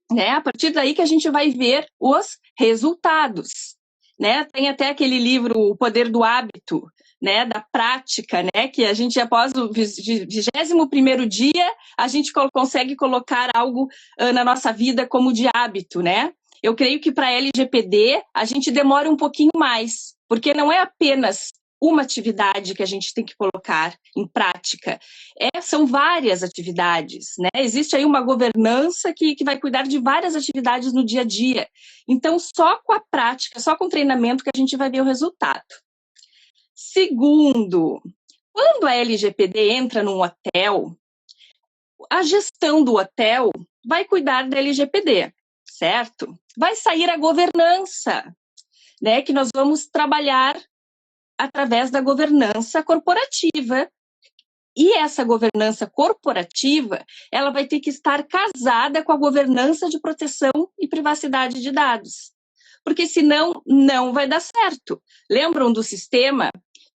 Né? A partir daí que a gente vai ver os resultados. Né? Tem até aquele livro, O Poder do Hábito, né? Da prática, né? Que a gente, após o 21º dia, a gente consegue colocar algo na nossa vida como de hábito, né? Eu creio que para a LGPD a gente demora um pouquinho mais, porque não é apenas uma atividade que a gente tem que colocar em prática. São várias atividades, né? Existe aí uma governança que vai cuidar de várias atividades no dia a dia. Então, só com a prática, só com o treinamento que a gente vai ver o resultado. Segundo, quando a LGPD entra num hotel, a gestão do hotel vai cuidar da LGPD. Certo? Vai sair a governança, né? Que nós vamos trabalhar através da governança corporativa. E essa governança corporativa, ela vai ter que estar casada com a governança de proteção e privacidade de dados. Porque senão, não vai dar certo. Lembram do sistema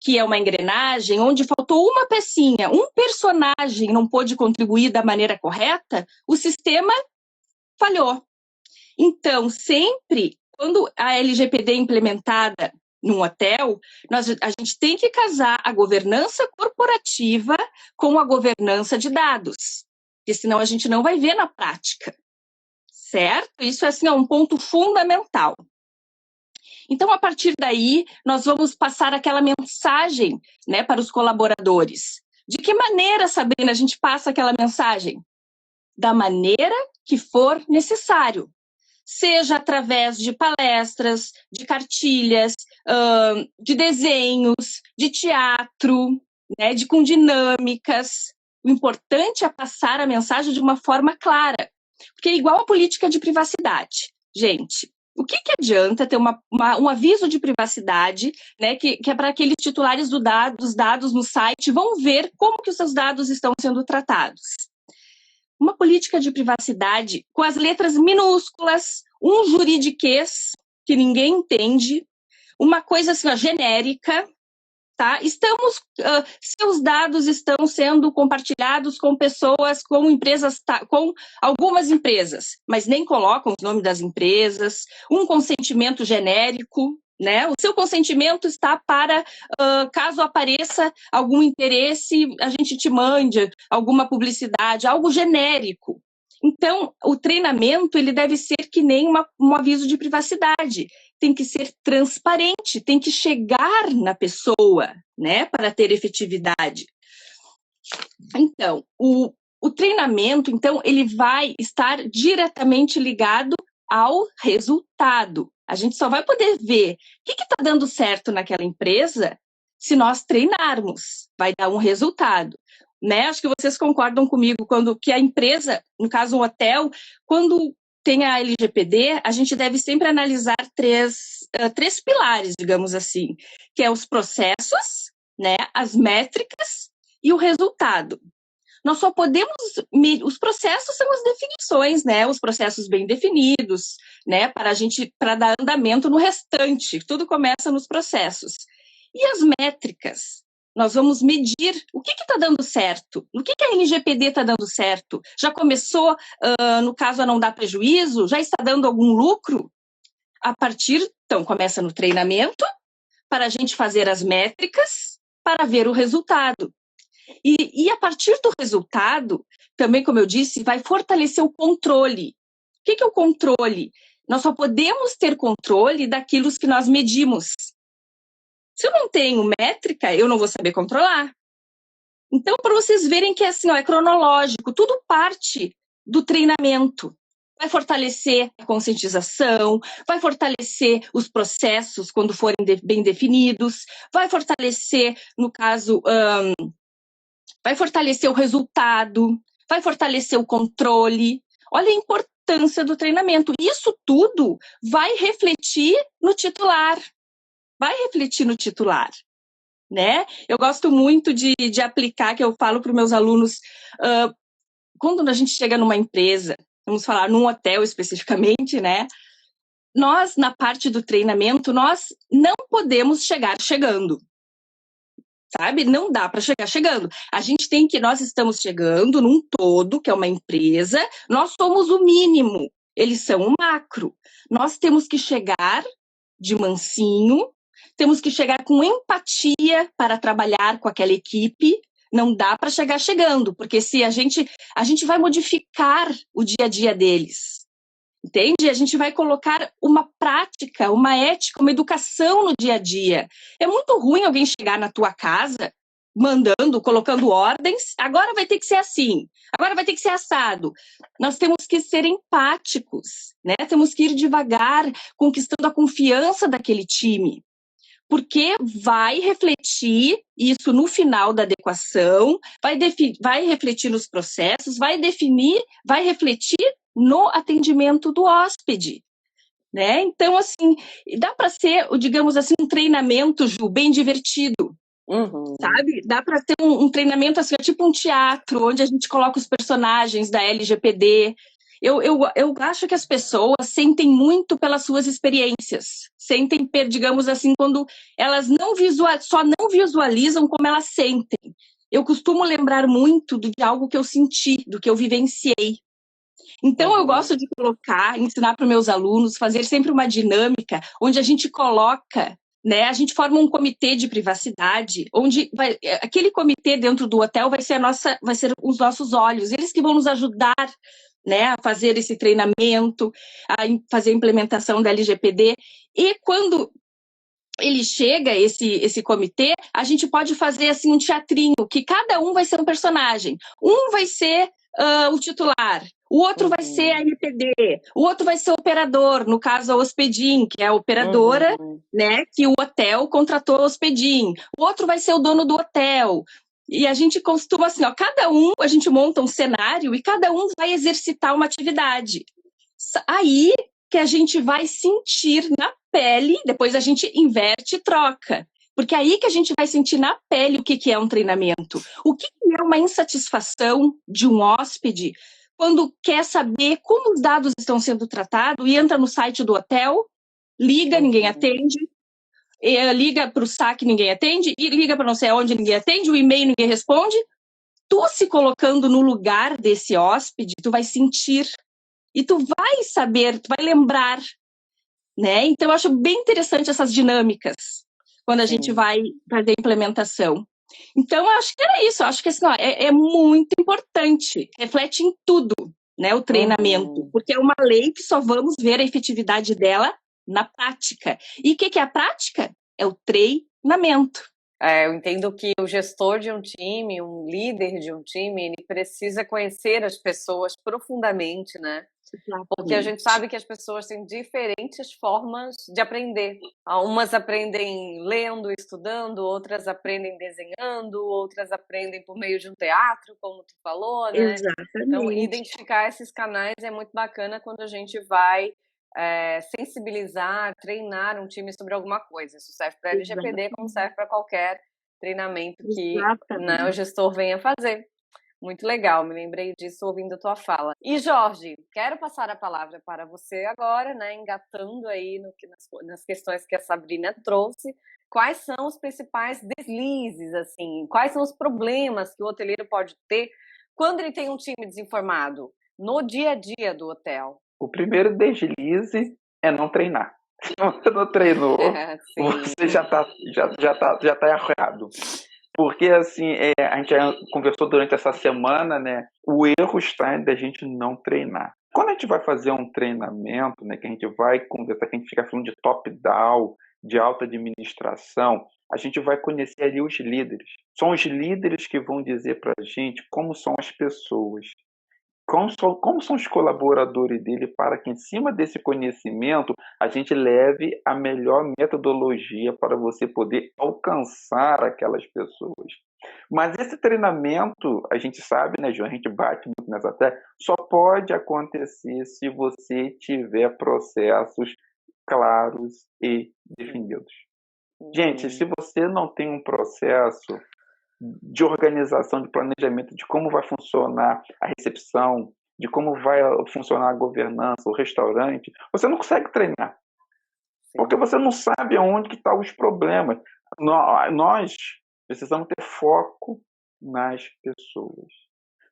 que é uma engrenagem, onde faltou uma pecinha, um personagem não pôde contribuir da maneira correta, o sistema falhou. Então, sempre, quando a LGPD é implementada num hotel, a gente tem que casar a governança corporativa com a governança de dados, porque senão a gente não vai ver na prática, certo? Isso assim, é um ponto fundamental. Então, a partir daí, nós vamos passar aquela mensagem, né, para os colaboradores. De que maneira, Sabrina, a gente passa aquela mensagem? Da maneira que for necessário. Seja através de palestras, de cartilhas, de desenhos, de teatro, né, com dinâmicas. O importante é passar a mensagem de uma forma clara, porque é igual a política de privacidade. Gente, o que adianta ter um aviso de privacidade, né, que é para aqueles titulares dos dados no site vão ver como que os seus dados estão sendo tratados? Uma política de privacidade com as letras minúsculas, um juridiquês que ninguém entende, uma coisa assim, ó, genérica, tá? Seus dados estão sendo compartilhados com pessoas, com empresas, com algumas empresas, mas nem colocam os nomes das empresas, um consentimento genérico, né? O seu consentimento está para, caso apareça algum interesse, a gente te mande alguma publicidade, algo genérico. Então, o treinamento ele deve ser que nem um aviso de privacidade. Tem que ser transparente, tem que chegar na pessoa, né, para ter efetividade. Então, o treinamento, então, ele vai estar diretamente ligado ao resultado. A gente só vai poder ver o que está dando certo naquela empresa se nós treinarmos. Vai dar um resultado. Né? Acho que vocês concordam comigo que a empresa, no caso um hotel, quando tem a LGPD, a gente deve sempre analisar três pilares, digamos assim, que é os processos, né, as métricas e o resultado. Nós só podemos... Os processos são as definições, né? Os processos bem definidos, né? Para dar andamento no restante. Tudo começa nos processos. E as métricas? Nós vamos medir o que está dando certo, o que a LGPD está dando certo. Já começou, no caso, a não dar prejuízo? Já está dando algum lucro? Então, começa no treinamento, para a gente fazer as métricas, para ver o resultado. E a partir do resultado, também, como eu disse, vai fortalecer o controle. O que é o controle? Nós só podemos ter controle daquilo que nós medimos. Se eu não tenho métrica, eu não vou saber controlar. Então, para vocês verem que assim, ó, é cronológico, tudo parte do treinamento. Vai fortalecer a conscientização, vai fortalecer os processos quando forem bem definidos, vai fortalecer, no caso, vai fortalecer o resultado, vai fortalecer o controle. Olha a importância do treinamento. Isso tudo vai refletir no titular. Né? Eu gosto muito de aplicar, que eu falo para os meus alunos, quando a gente chega numa empresa, vamos falar num hotel especificamente, né? Nós, na parte do treinamento, nós não podemos chegar chegando. Sabe? Não dá para chegar chegando. Nós estamos chegando num todo, que é uma empresa, nós somos o mínimo, eles são o macro. Nós temos que chegar de mansinho, temos que chegar com empatia para trabalhar com aquela equipe. Não dá para chegar chegando, porque se a gente vai modificar o dia a dia deles. Entende? A gente vai colocar uma prática, uma ética, uma educação no dia a dia. É muito ruim alguém chegar na tua casa, colocando ordens, agora vai ter que ser assim, agora vai ter que ser assado. Nós temos que ser empáticos, né? Temos que ir devagar, conquistando a confiança daquele time. Porque vai refletir isso no final da adequação, vai refletir nos processos, vai refletir no atendimento do hóspede, né? Então, assim, dá para ser, digamos assim, um treinamento, Ju, bem divertido, sabe? Dá para ter um treinamento, assim, tipo um teatro, onde a gente coloca os personagens da LGPD. Eu acho que as pessoas sentem muito pelas suas experiências, sentem, digamos assim, quando elas só não visualizam como elas sentem. Eu costumo lembrar muito de algo que eu senti, do que eu vivenciei. Então, eu gosto de ensinar para os meus alunos, fazer sempre uma dinâmica onde a gente coloca, né? A gente forma um comitê de privacidade, onde aquele comitê dentro do hotel vai ser os nossos olhos, eles que vão nos ajudar, né, a fazer esse treinamento, a fazer a implementação da LGPD. E quando ele chega, esse comitê, a gente pode fazer assim um teatrinho, que cada um vai ser um personagem. Um vai ser o titular, o outro vai ser a IPD, o outro vai ser o operador, no caso a Hospedim, que é a operadora, né, que o hotel contratou a Hospedim. O outro vai ser o dono do hotel. E a gente costuma assim, a gente monta um cenário e cada um vai exercitar uma atividade. Aí que a gente vai sentir na pele, depois a gente inverte e troca. Porque aí que a gente vai sentir na pele o que é um treinamento. O que é uma insatisfação de um hóspede quando quer saber como os dados estão sendo tratados e entra no site do hotel, liga, ninguém atende, liga para o saque, ninguém atende, e liga para não sei onde, ninguém atende, o e-mail, ninguém responde. Tu se colocando no lugar desse hóspede, tu vai sentir e tu vai saber, tu vai lembrar, né? Então, eu acho bem interessante essas dinâmicas quando a gente vai fazer a implementação. Então, eu acho que era isso. Eu acho que assim, é muito importante. Reflete em tudo, né? O treinamento. Porque é uma lei que só vamos ver a efetividade dela na prática. E o que é a prática? É o treinamento. Eu entendo que o gestor de um time, um líder de um time, ele precisa conhecer as pessoas profundamente, né? Porque a gente sabe que as pessoas têm diferentes formas de aprender. Umas aprendem lendo, estudando, outras aprendem desenhando, outras aprendem por meio de um teatro, como tu falou, né? Exatamente. Então, identificar esses canais é muito bacana quando a gente vai sensibilizar, treinar um time sobre alguma coisa. Isso serve para LGPD, como serve para qualquer treinamento que, né, o gestor venha fazer. Muito legal, me lembrei disso ouvindo a tua fala. E Jorge, quero passar a palavra para você agora, né, engatando aí nas questões que a Sabrina trouxe. Quais são os principais deslizes, assim? Quais são os problemas que o hoteleiro pode ter quando ele tem um time desinformado no dia a dia do hotel? O primeiro deslize é não treinar. Se você não treinou, você já tá errado. Porque, assim, a gente já conversou durante essa semana, né? O erro está da gente não treinar. Quando a gente vai fazer um treinamento, né? Que a gente vai conversar, que a gente fica falando de top-down, de alta administração, a gente vai conhecer ali os líderes. São os líderes que vão dizer para a gente como são as pessoas. Como são os colaboradores dele, para que, em cima desse conhecimento, a gente leve a melhor metodologia para você poder alcançar aquelas pessoas. Mas esse treinamento, a gente sabe, né, João? A gente bate muito nessa tecla, só pode acontecer se você tiver processos claros e definidos. Gente, se você não tem um processo de organização, de planejamento, de como vai funcionar a recepção, de como vai funcionar a governança, o restaurante, você não consegue treinar. Porque você não sabe aonde que estão os problemas. Nós precisamos ter foco nas pessoas.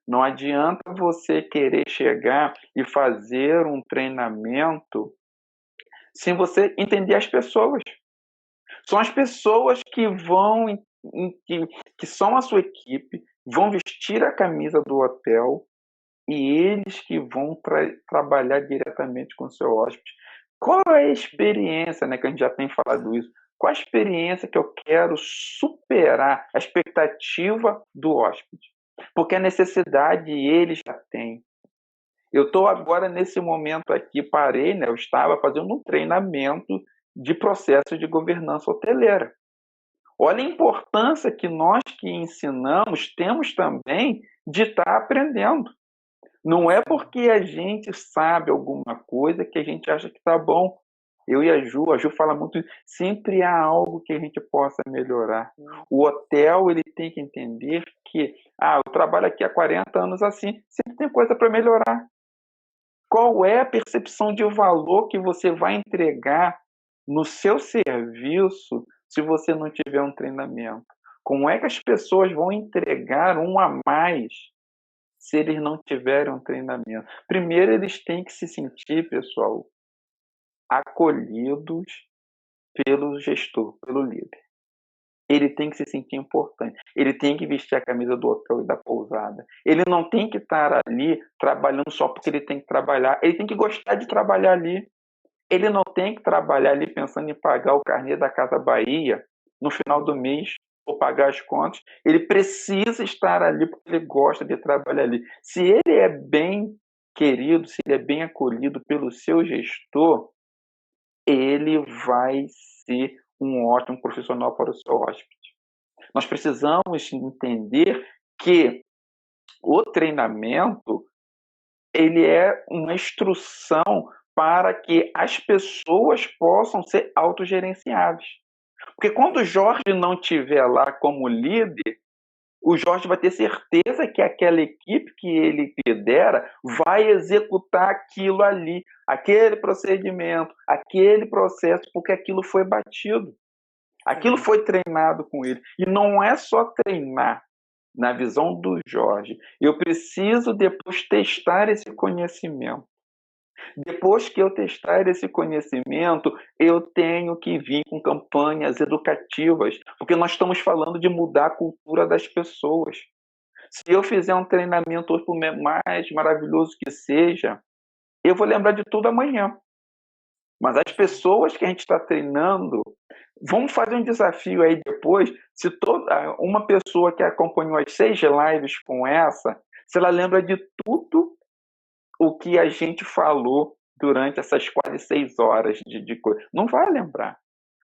Não adianta você querer chegar e fazer um treinamento sem você entender as pessoas. São as pessoas que vão, que são a sua equipe, vão vestir a camisa do hotel e eles que vão trabalhar diretamente com o seu hóspede. Qual é a experiência, né, que a gente já tem falado isso, qual a experiência que eu quero superar a expectativa do hóspede? Porque a necessidade ele já tem. Eu estou agora, nesse momento aqui, parei, né, eu estava fazendo um treinamento de processo de governança hoteleira. Olha a importância que nós que ensinamos temos também de estar aprendendo. Não é porque a gente sabe alguma coisa que a gente acha que está bom. Eu e a Ju fala muito, sempre há algo que a gente possa melhorar. O hotel ele tem que entender que eu trabalho aqui há 40 anos assim, sempre tem coisa para melhorar. Qual é a percepção de valor que você vai entregar no seu serviço se você não tiver um treinamento? Como é que as pessoas vão entregar um a mais se eles não tiverem um treinamento? Primeiro, eles têm que se sentir, pessoal, acolhidos pelo gestor, pelo líder. Ele tem que se sentir importante. Ele tem que vestir a camisa do hotel e da pousada. Ele não tem que estar ali trabalhando só porque ele tem que trabalhar. Ele tem que gostar de trabalhar ali. Ele não tem que trabalhar ali pensando em pagar o carnê da Casa Bahia no final do mês ou pagar as contas. Ele precisa estar ali porque ele gosta de trabalhar ali. Se ele é bem querido, se ele é bem acolhido pelo seu gestor, ele vai ser um ótimo profissional para o seu hóspede. Nós precisamos entender que o treinamento ele é uma instrução para que as pessoas possam ser autogerenciáveis. Porque quando o Jorge não estiver lá como líder, o Jorge vai ter certeza que aquela equipe que ele lidera vai executar aquilo ali, aquele procedimento, aquele processo, porque aquilo foi batido. Aquilo foi treinado com ele. E não é só treinar, na visão do Jorge. Eu preciso depois testar esse conhecimento. Depois que eu testar esse conhecimento, eu tenho que vir com campanhas educativas, porque nós estamos falando de mudar a cultura das pessoas. Se eu fizer um treinamento hoje, por mais maravilhoso que seja, eu vou lembrar de tudo amanhã. Mas as pessoas que a gente está treinando, vamos fazer um desafio aí depois, se toda uma pessoa que acompanhou as 6 lives com essa, se ela lembra de tudo o que a gente falou durante essas quase 6 horas de coisa. Não vai lembrar.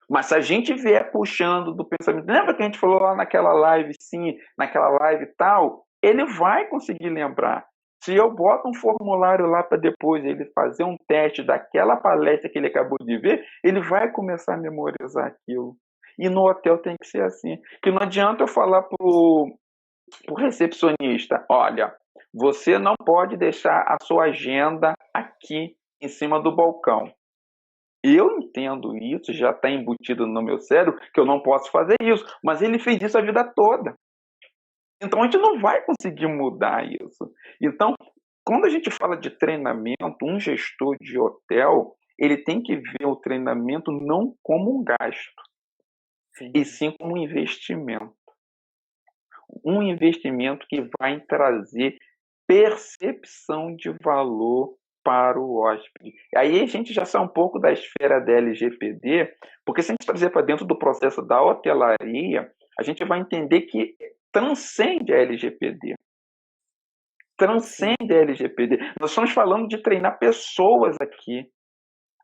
Mas se a gente vier puxando do pensamento, lembra que a gente falou lá naquela live, sim, naquela live tal, ele vai conseguir lembrar. Se eu boto um formulário lá para depois ele fazer um teste daquela palestra que ele acabou de ver, ele vai começar a memorizar aquilo. E no hotel tem que ser assim. Que não adianta eu falar pro recepcionista, olha, você não pode deixar a sua agenda aqui em cima do balcão. Eu entendo isso, já está embutido no meu cérebro que eu não posso fazer isso, mas ele fez isso a vida toda. Então a gente não vai conseguir mudar isso. Então, quando a gente fala de treinamento, um gestor de hotel, ele tem que ver o treinamento não como um gasto, e sim como um investimento. Um investimento que vai trazer percepção de valor para o hóspede. Aí a gente já sai um pouco da esfera da LGPD, porque se a gente trazer para dentro do processo da hotelaria, a gente vai entender que transcende a LGPD. Transcende a LGPD. Nós estamos falando de treinar pessoas aqui.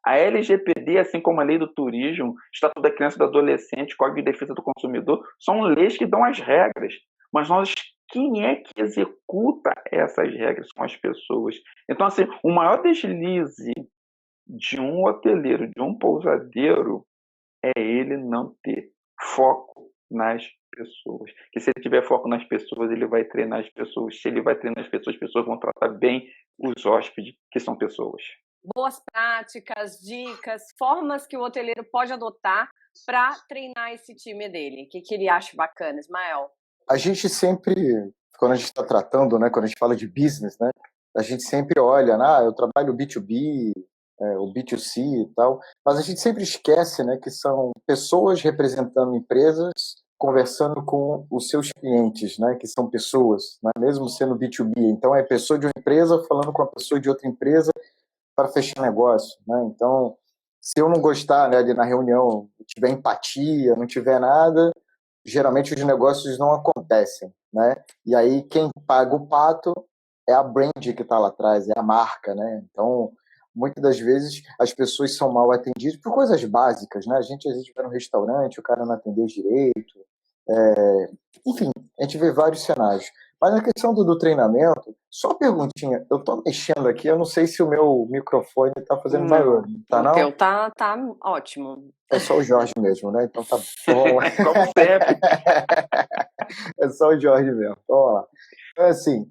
A LGPD, assim como a Lei do Turismo, Estatuto da Criança e do Adolescente, Código de Defesa do Consumidor, são leis que dão as regras. Mas quem é que executa essas regras com as pessoas? Então, assim, o maior deslize de um hoteleiro, de um pousadeiro, é ele não ter foco nas pessoas. Que se ele tiver foco nas pessoas, ele vai treinar as pessoas. Se ele vai treinar as pessoas vão tratar bem os hóspedes, que são pessoas. Boas práticas, dicas, formas que o hoteleiro pode adotar para treinar esse time dele. O que ele acha bacana, Ismael? A gente sempre, quando a gente está tratando, né, quando a gente fala de business, né, a gente sempre olha, eu trabalho B2B, o B2C e tal, mas a gente sempre esquece, né, que são pessoas representando empresas, conversando com os seus clientes, né, que são pessoas, né, mesmo sendo B2B. Então, é pessoa de uma empresa falando com a pessoa de outra empresa para fechar negócio, né? Então, se eu não gostar, né, de na reunião, não tiver empatia, não tiver nada, geralmente os negócios não acontecem, né? E aí quem paga o pato é a brand que está lá atrás, é a marca, né? Então, muitas das vezes as pessoas são mal atendidas por coisas básicas, né? A gente às vezes vai no restaurante, o cara não atendeu direito, enfim, a gente vê vários cenários. Mas na questão do treinamento, só uma perguntinha, eu tô mexendo aqui, eu não sei se o meu microfone tá fazendo barulho, tá não? O teu tá ótimo. É só o Jorge mesmo, né? Então tá bom. Como sempre. É só o Jorge mesmo, então, vamos lá. Então, assim,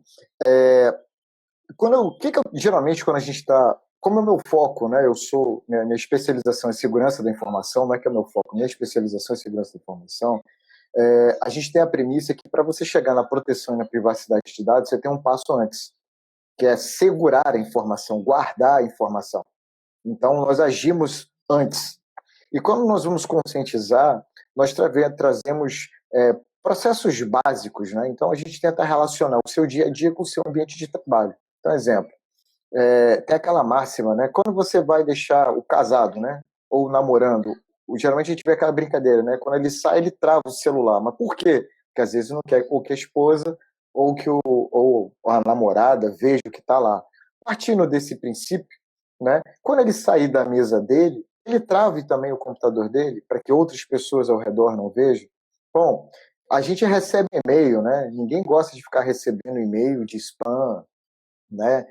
Geralmente, quando a gente está... Como é o meu foco, né? Minha especialização é segurança da informação, não é que é o meu foco, minha especialização é segurança da informação. A gente tem a premissa que para você chegar na proteção e na privacidade de dados, você tem um passo antes, que é segurar a informação, guardar a informação. Então, nós agimos antes. E quando nós vamos conscientizar, nós trazemos processos básicos, né? Então, a gente tenta relacionar o seu dia a dia com o seu ambiente de trabalho. Então, exemplo, tem aquela máxima, né? Quando você vai deixar o casado, né? Ou namorando, geralmente a gente vê aquela brincadeira, né? Quando ele sai, ele trava o celular. Mas por quê? Porque às vezes não quer que a esposa ou que ou a namorada veja o que está lá. Partindo desse princípio, né? Quando ele sair da mesa dele, ele trave também o computador dele para que outras pessoas ao redor não vejam. Bom, a gente recebe e-mail, né? Ninguém gosta de ficar recebendo e-mail de spam, né?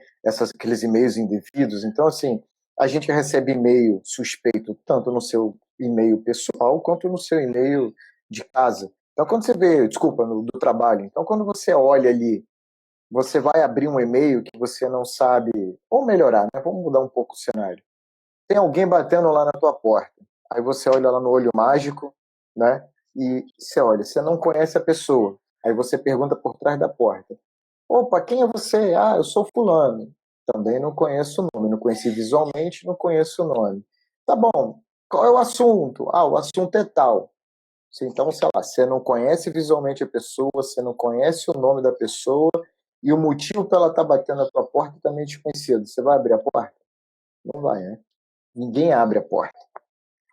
Aqueles e-mails indevidos. Então, assim, a gente recebe e-mail suspeito tanto no seu e-mail pessoal quanto no seu e-mail de casa. Então, quando você vê, desculpa, do trabalho. Então, quando você olha ali, você vai abrir um e-mail que você não sabe, ou melhorar, né? Vamos mudar um pouco o cenário. Tem alguém batendo lá na tua porta. Aí você olha lá no olho mágico, né? E você olha, você não conhece a pessoa. Aí você pergunta por trás da porta. Opa, quem é você? Ah, eu sou fulano. Também não conheço o nome, não conheci visualmente, não conheço o nome. Tá bom, qual é o assunto? Ah, o assunto é tal. Então, sei lá, você não conhece visualmente a pessoa, você não conhece o nome da pessoa e o motivo para ela estar batendo na tua porta também é desconhecido. Você vai abrir a porta? Não vai, né? Ninguém abre a porta.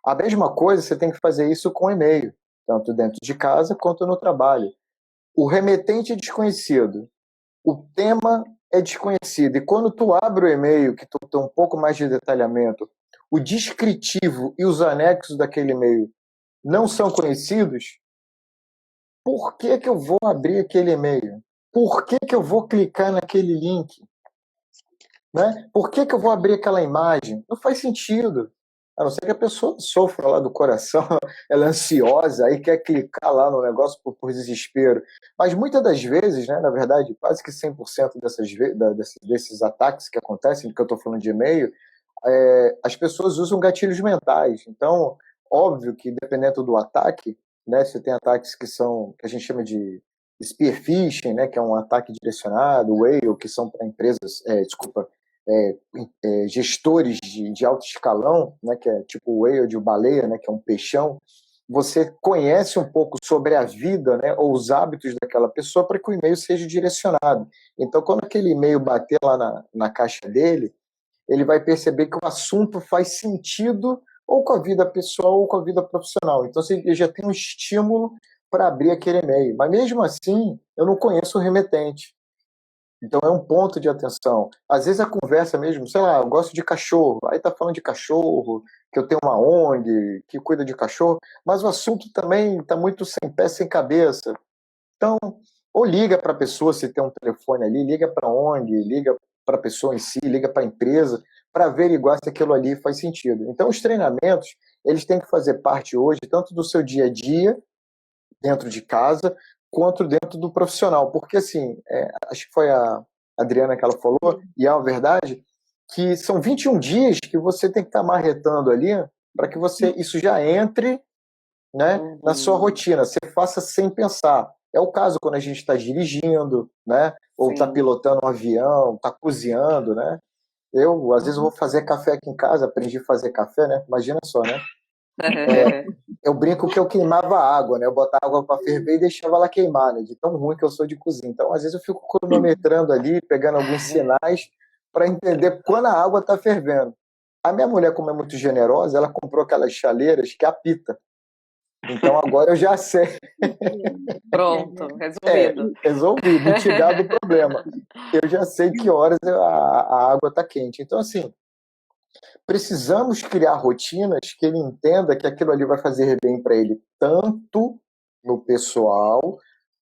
A mesma coisa, você tem que fazer isso com e-mail, tanto dentro de casa quanto no trabalho. O remetente é desconhecido. O tema é desconhecido. E quando tu abre o e-mail, que tu tem um pouco mais de detalhamento, o descritivo e os anexos daquele e-mail não são conhecidos, por que eu vou abrir aquele e-mail? Por que eu vou clicar naquele link? Né? Por que eu vou abrir aquela imagem? Não faz sentido. A não ser que a pessoa sofra lá do coração, ela é ansiosa, aí quer clicar lá no negócio por desespero. Mas muitas das vezes, né, na verdade, quase que 100% desses ataques que acontecem, que eu estou falando de e-mail, as pessoas usam gatilhos mentais. Então, óbvio que dependendo do ataque, né, você tem ataques que a gente chama de spear phishing, né, que é um ataque direcionado, whale, que são para empresas, gestores de alto escalão, né, que é tipo o whale de baleia, né, que é um peixão. Você conhece um pouco sobre a vida, né, ou os hábitos daquela pessoa para que o e-mail seja direcionado. Então, quando aquele e-mail bater lá na caixa dele, ele vai perceber que o assunto faz sentido ou com a vida pessoal ou com a vida profissional. Então, ele já tem um estímulo para abrir aquele e-mail. Mas, mesmo assim, eu não conheço o remetente. Então, é um ponto de atenção. Às vezes, a conversa mesmo, sei lá, eu gosto de cachorro. Aí tá falando de cachorro, que eu tenho uma ONG que cuida de cachorro, mas o assunto também está muito sem pé, sem cabeça. Então, ou liga para a pessoa, se tem um telefone ali, liga para a ONG, liga para a pessoa em si, liga para a empresa, para averiguar se aquilo ali faz sentido. Então, os treinamentos, eles têm que fazer parte hoje, tanto do seu dia a dia, dentro de casa, quanto dentro do profissional. Porque, assim, acho que foi a Adriana que ela falou, e é uma verdade, que são 21 dias que você tem que estar marretando ali para que isso já entre, né, na sua rotina, você faça sem pensar. É o caso quando a gente está dirigindo, né, ou está pilotando um avião, está cozinhando, né. Eu, às vezes, vou fazer café aqui em casa, aprendi a fazer café, né, imagina só, né. Eu brinco que eu queimava água, né, eu botava água para ferver e deixava ela queimar, né, de tão ruim que eu sou de cozinha. Então, às vezes, eu fico cronometrando ali, pegando alguns sinais para entender quando a água está fervendo. A minha mulher, como é muito generosa, ela comprou aquelas chaleiras que apita. Então agora eu já sei. Pronto, resolvido. Resolvi, mitigado o problema. Eu já sei que horas a água está quente. Então, assim, precisamos criar rotinas que ele entenda que aquilo ali vai fazer bem para ele, tanto no pessoal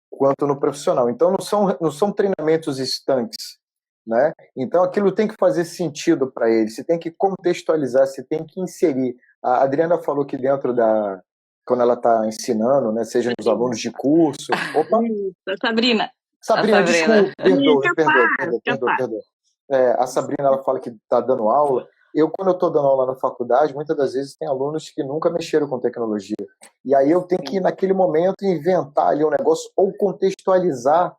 quanto no profissional. Então, não são treinamentos estanques, né? Então, aquilo tem que fazer sentido para ele, você tem que contextualizar, você tem que inserir. A Adriana falou que dentro quando ela está ensinando, né, seja nos alunos de curso. Opa! Sabrina. Sabrina, desculpa, perdoa. a Sabrina ela fala que está dando aula. Quando eu estou dando aula na faculdade, muitas das vezes tem alunos que nunca mexeram com tecnologia. E aí eu tenho que, naquele momento, inventar ali um negócio ou contextualizar,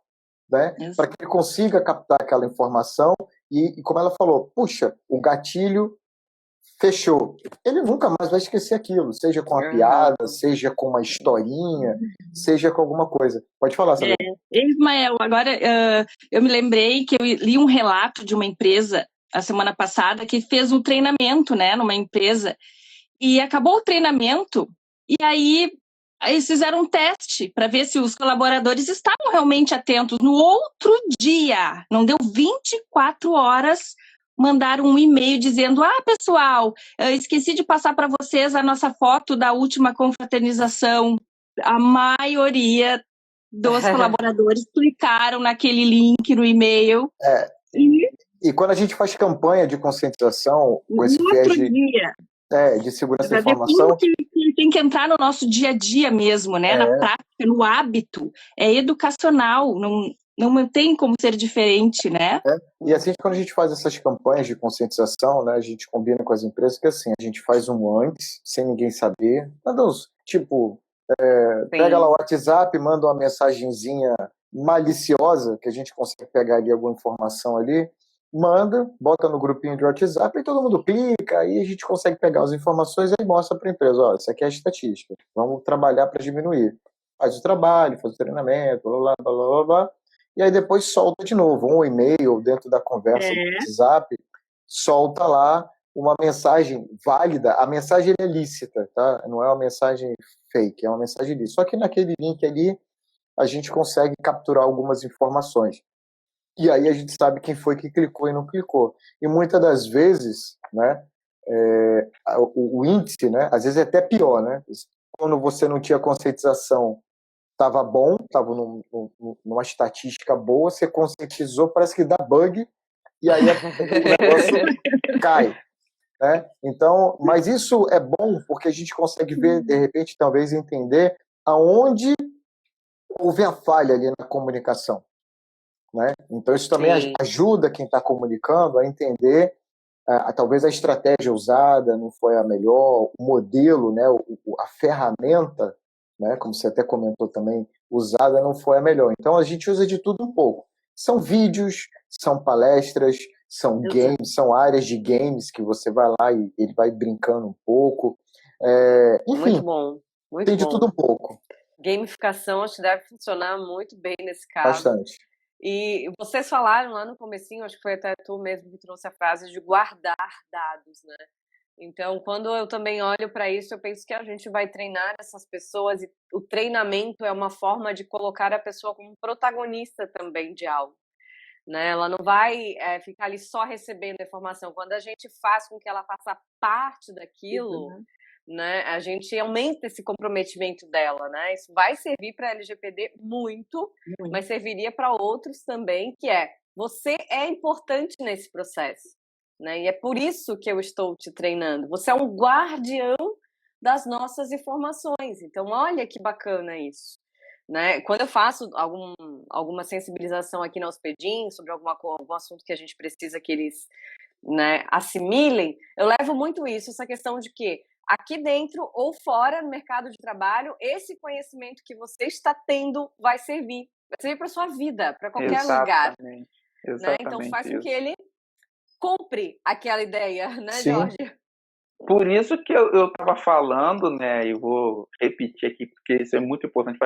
né, para que ele consiga captar aquela informação. E como ela falou, puxa, o gatilho fechou. Ele nunca mais vai esquecer aquilo, seja com a piada, seja com uma historinha, seja com alguma coisa. Pode falar, Sabrina. Ismael, agora eu me lembrei que eu li um relato de uma empresa a semana passada que fez um treinamento, né, numa empresa, e acabou o treinamento, e aí eles fizeram um teste para ver se os colaboradores estavam realmente atentos. No outro dia, não deu 24 horas, mandaram um e-mail dizendo: pessoal, eu esqueci de passar para vocês a nossa foto da última confraternização. A maioria dos colaboradores clicaram naquele link no e-mail. E quando a gente faz campanha de conscientização com esse viés de segurança da informação... Tem que entrar no nosso dia a dia mesmo, né? Na prática, no hábito. É educacional, não tem como ser diferente, né? E assim, quando a gente faz essas campanhas de conscientização, né, a gente combina com as empresas que assim, a gente faz um antes, sem ninguém saber. Pega lá o WhatsApp, manda uma mensagenzinha maliciosa, que a gente consegue pegar ali alguma informação ali, manda, bota no grupinho de WhatsApp e todo mundo clica, aí a gente consegue pegar as informações e mostra para a empresa, isso aqui é a estatística, vamos trabalhar para diminuir. Faz o trabalho, faz o treinamento, blá, blá, blá, blá, blá, e aí depois solta de novo, um e-mail dentro da conversa do WhatsApp, solta lá uma mensagem válida, a mensagem é lícita, tá? Não é uma mensagem fake, é uma mensagem lícita. Só que naquele link ali, a gente consegue capturar algumas informações. E aí a gente sabe quem foi que clicou e não clicou. E muitas das vezes, né, o índice, né, às vezes é até pior, né? Quando você não tinha conscientização, estava bom, estava numa estatística boa, você conscientizou, parece que dá bug, e aí o negócio cai. Né? Então, mas isso é bom porque a gente consegue ver, de repente, talvez entender aonde houve a falha ali na comunicação. Né? Então, isso também ajuda quem está comunicando a entender talvez a estratégia usada não foi a melhor, o modelo, né, a ferramenta, né, como você até comentou também, usada não foi a melhor. Então, a gente usa de tudo um pouco. São vídeos, são palestras, são games, são áreas de games que você vai lá e ele vai brincando um pouco. Enfim, muito bom. Tem de tudo um pouco. Gamificação, acho que deve funcionar muito bem nesse caso. Bastante. E vocês falaram lá no comecinho, acho que foi até tu mesmo que trouxe a frase de guardar dados, né? Então, quando eu também olho para isso, eu penso que a gente vai treinar essas pessoas e o treinamento é uma forma de colocar a pessoa como protagonista também de algo, né? Ela não vai ficar ali só recebendo a informação. Quando a gente faz com que ela faça parte daquilo, né, a gente aumenta esse comprometimento dela, né? Isso vai servir para a LGPD muito, mas serviria para outros também, que você é importante nesse processo, né? E é por isso que eu estou te treinando. Você é um guardião das nossas informações. Então, olha que bacana isso, né? Quando eu faço alguma sensibilização aqui na Hospedim sobre algum assunto que a gente precisa que eles, né, assimilem, eu levo muito isso, essa questão de que aqui dentro ou fora no mercado de trabalho, esse conhecimento que você está tendo vai servir para sua vida, para qualquer lugar. Exatamente. Né? Então faz com que ele compre aquela ideia, né, Sim. Jorge? Por isso que eu estava falando, né, e vou repetir aqui, porque isso é muito importante,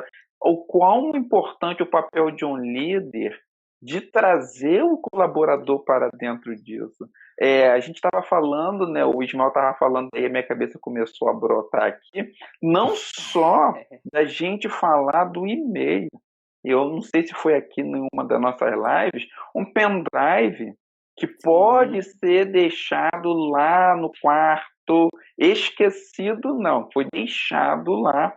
o quão importante o papel de um líder de trazer o colaborador para dentro disso. A gente estava falando, né, o Ismael estava falando, e a minha cabeça começou a brotar aqui, não só da gente falar do e-mail. Eu não sei se foi aqui em uma das nossas lives, um pendrive que pode ser deixado lá no quarto, esquecido não, foi deixado lá,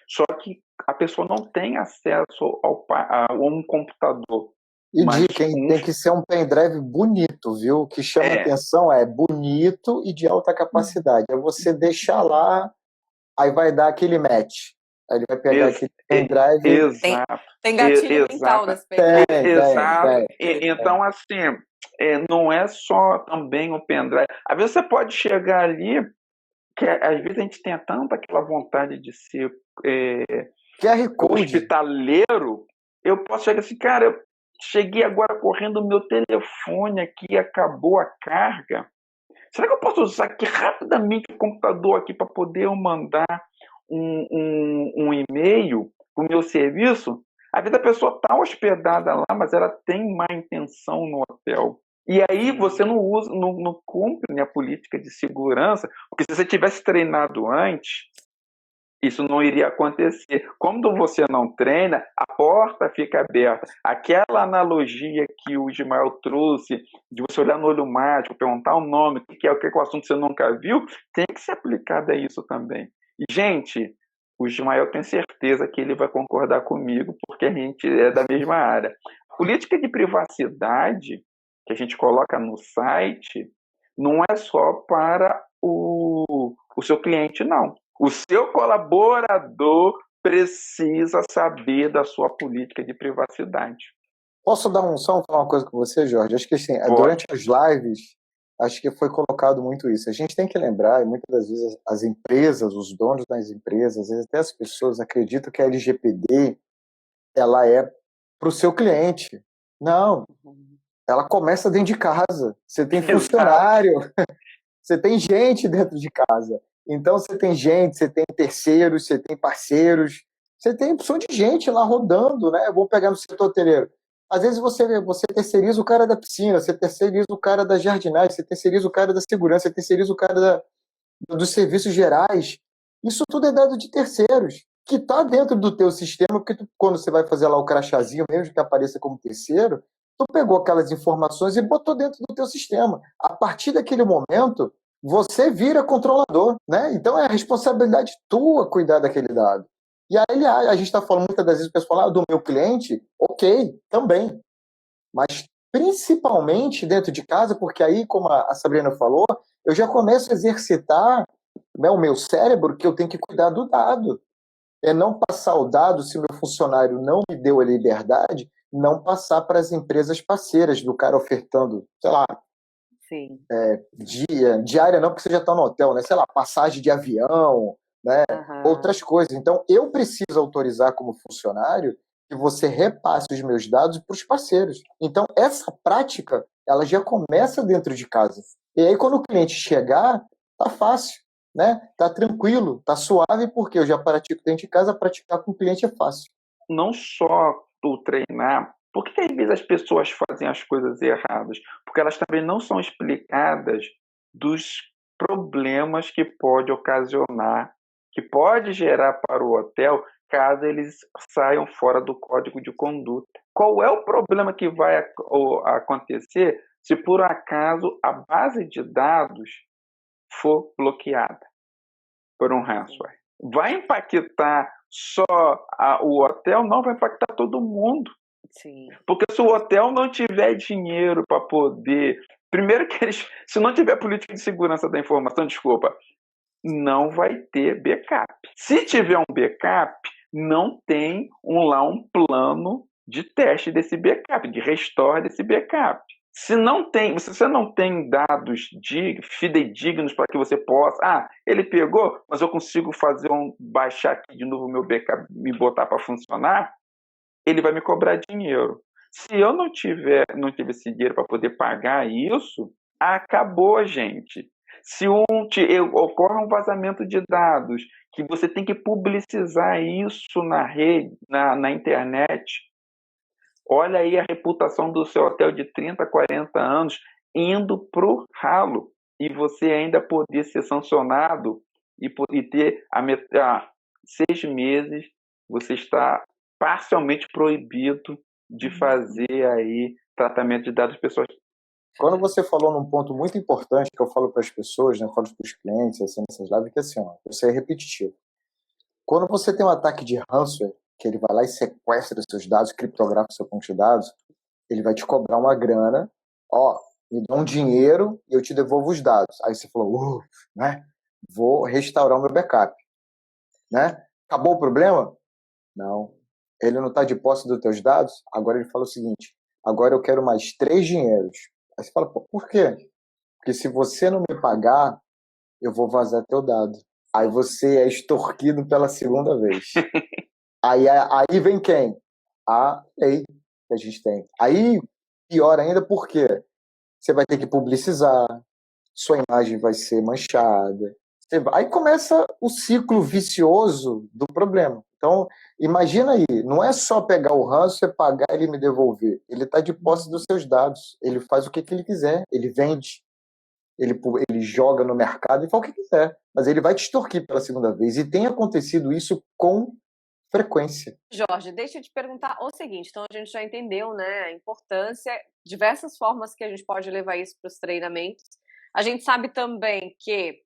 só que a pessoa não tem acesso a um computador. E dica, tem que ser um pendrive bonito, viu? O que chama atenção é bonito e de alta capacidade. É você deixar lá, aí vai dar aquele match. Aí ele vai pegar aquele pendrive. Exato. Tem gatilho mental das pendrives. Exato. Então, assim, não é só também o pendrive. Às vezes você pode chegar ali, que às vezes a gente tem tanta aquela vontade de ser QR Code. hospitaleiro, eu posso chegar assim, cara, eu cheguei agora correndo o meu telefone aqui, acabou a carga. Será que eu posso usar aqui rapidamente o computador aqui para poder eu mandar um e-mail para o meu serviço? Às vezes a pessoa está hospedada lá, mas ela tem má intenção no hotel. E aí você não usa, não cumpre, né, a política de segurança, porque se você tivesse treinado antes, isso não iria acontecer. Quando você não treina, a porta fica aberta. Aquela analogia que o Ismael trouxe, de você olhar no olho mágico, perguntar o nome, o que é o assunto que você nunca viu, tem que ser aplicado a isso também. E, gente, o Ismael tem certeza que ele vai concordar comigo, porque a gente é da mesma área. Política de privacidade que a gente coloca no site não é só para o seu cliente, não. O seu colaborador precisa saber da sua política de privacidade. Posso dar só falar uma coisa com você, Jorge? Acho que assim, durante as lives, acho que foi colocado muito isso. A gente tem que lembrar, e muitas das vezes as empresas, os donos das empresas, às vezes até as pessoas acreditam que a LGPD ela é para o seu cliente. Não. Ela começa dentro de casa. Você tem funcionário, você tem gente dentro de casa. Então você tem gente, você tem terceiros, você tem parceiros, você tem opção de gente lá rodando, né? Eu vou pegar no setor hoteleiro. Às vezes você terceiriza o cara da piscina, você terceiriza o cara da jardinagem, você terceiriza o cara da segurança, você terceiriza o cara dos serviços gerais. Isso tudo é dado de terceiros, que está dentro do teu sistema, porque quando você vai fazer lá o crachazinho, mesmo que apareça como terceiro, tu pegou aquelas informações e botou dentro do teu sistema. A partir daquele momento, você vira controlador, né? Então é a responsabilidade tua cuidar daquele dado. E aí a gente está falando muitas das vezes, o pessoal fala, do meu cliente, ok, também. Mas principalmente dentro de casa, porque aí, como a Sabrina falou, eu já começo a exercitar, né, o meu cérebro, que eu tenho que cuidar do dado. É não passar o dado, se meu funcionário não me deu a liberdade, não passar para as empresas parceiras do cara ofertando, sei lá, Sim. Diária não, porque você já está no hotel, né? Sei lá, passagem de avião, né? Outras coisas. Então, eu preciso autorizar como funcionário que você repasse os meus dados para os parceiros. Então, essa prática, ela já começa dentro de casa. E aí, quando o cliente chegar, tá fácil, né? Tá tranquilo, tá suave, porque eu já pratico dentro de casa, praticar com o cliente é fácil. Não só tu treinar. Por que às vezes as pessoas fazem as coisas erradas? Porque elas também não são explicadas dos problemas que pode ocasionar, que pode gerar para o hotel, caso eles saiam fora do código de conduta. Qual é o problema que vai acontecer se por acaso a base de dados for bloqueada por um ransomware? Vai impactar só o hotel? Não, vai impactar todo mundo. Sim. Porque se o hotel não tiver dinheiro para poder... Primeiro que se não tiver política de segurança da informação, não vai ter backup. Se tiver um backup, não tem um plano de teste desse backup, de restore desse backup. Se você não tem dados fidedignos para que você possa... ele pegou, mas eu consigo baixar aqui de novo o meu backup, me botar para funcionar, ele vai me cobrar dinheiro. Se eu não tiver esse dinheiro para poder pagar isso, acabou, gente. Se ocorre um vazamento de dados, que você tem que publicizar isso na rede, na internet, olha aí a reputação do seu hotel de 30, 40 anos indo pro ralo. E você ainda poder ser sancionado e ter 6 meses, você está parcialmente proibido de fazer aí tratamento de dados pessoais. Quando você falou num ponto muito importante que eu falo para as pessoas, né, eu falo para os clientes, assim, nessas lives, que assim, você é repetitivo. Quando você tem um ataque de ransomware, que ele vai lá e sequestra os seus dados, criptografa o seu ponto de dados, ele vai te cobrar uma grana, me dá um dinheiro e eu te devolvo os dados. Aí você falou, né, vou restaurar o meu backup. Né? Acabou o problema? Não. Ele não está de posse dos teus dados? Agora ele fala o seguinte, agora eu quero mais 3 dinheiros. Aí você fala, pô, por quê? Porque se você não me pagar, eu vou vazar teu dado. Aí você é extorquido pela segunda vez. Aí vem quem? A lei que a gente tem. Aí, pior ainda, por quê? Você vai ter que publicizar, sua imagem vai ser manchada. Aí começa o ciclo vicioso do problema. Então, imagina aí, não é só pegar o ranço, é pagar e ele me devolver. Ele está de posse dos seus dados. Ele faz o que ele quiser. Ele vende, ele joga no mercado e faz o que quiser. Mas ele vai te extorquir pela segunda vez. E tem acontecido isso com frequência. Jorge, deixa eu te perguntar o seguinte, então a gente já entendeu, né, a importância, diversas formas que a gente pode levar isso para os treinamentos. A gente sabe também que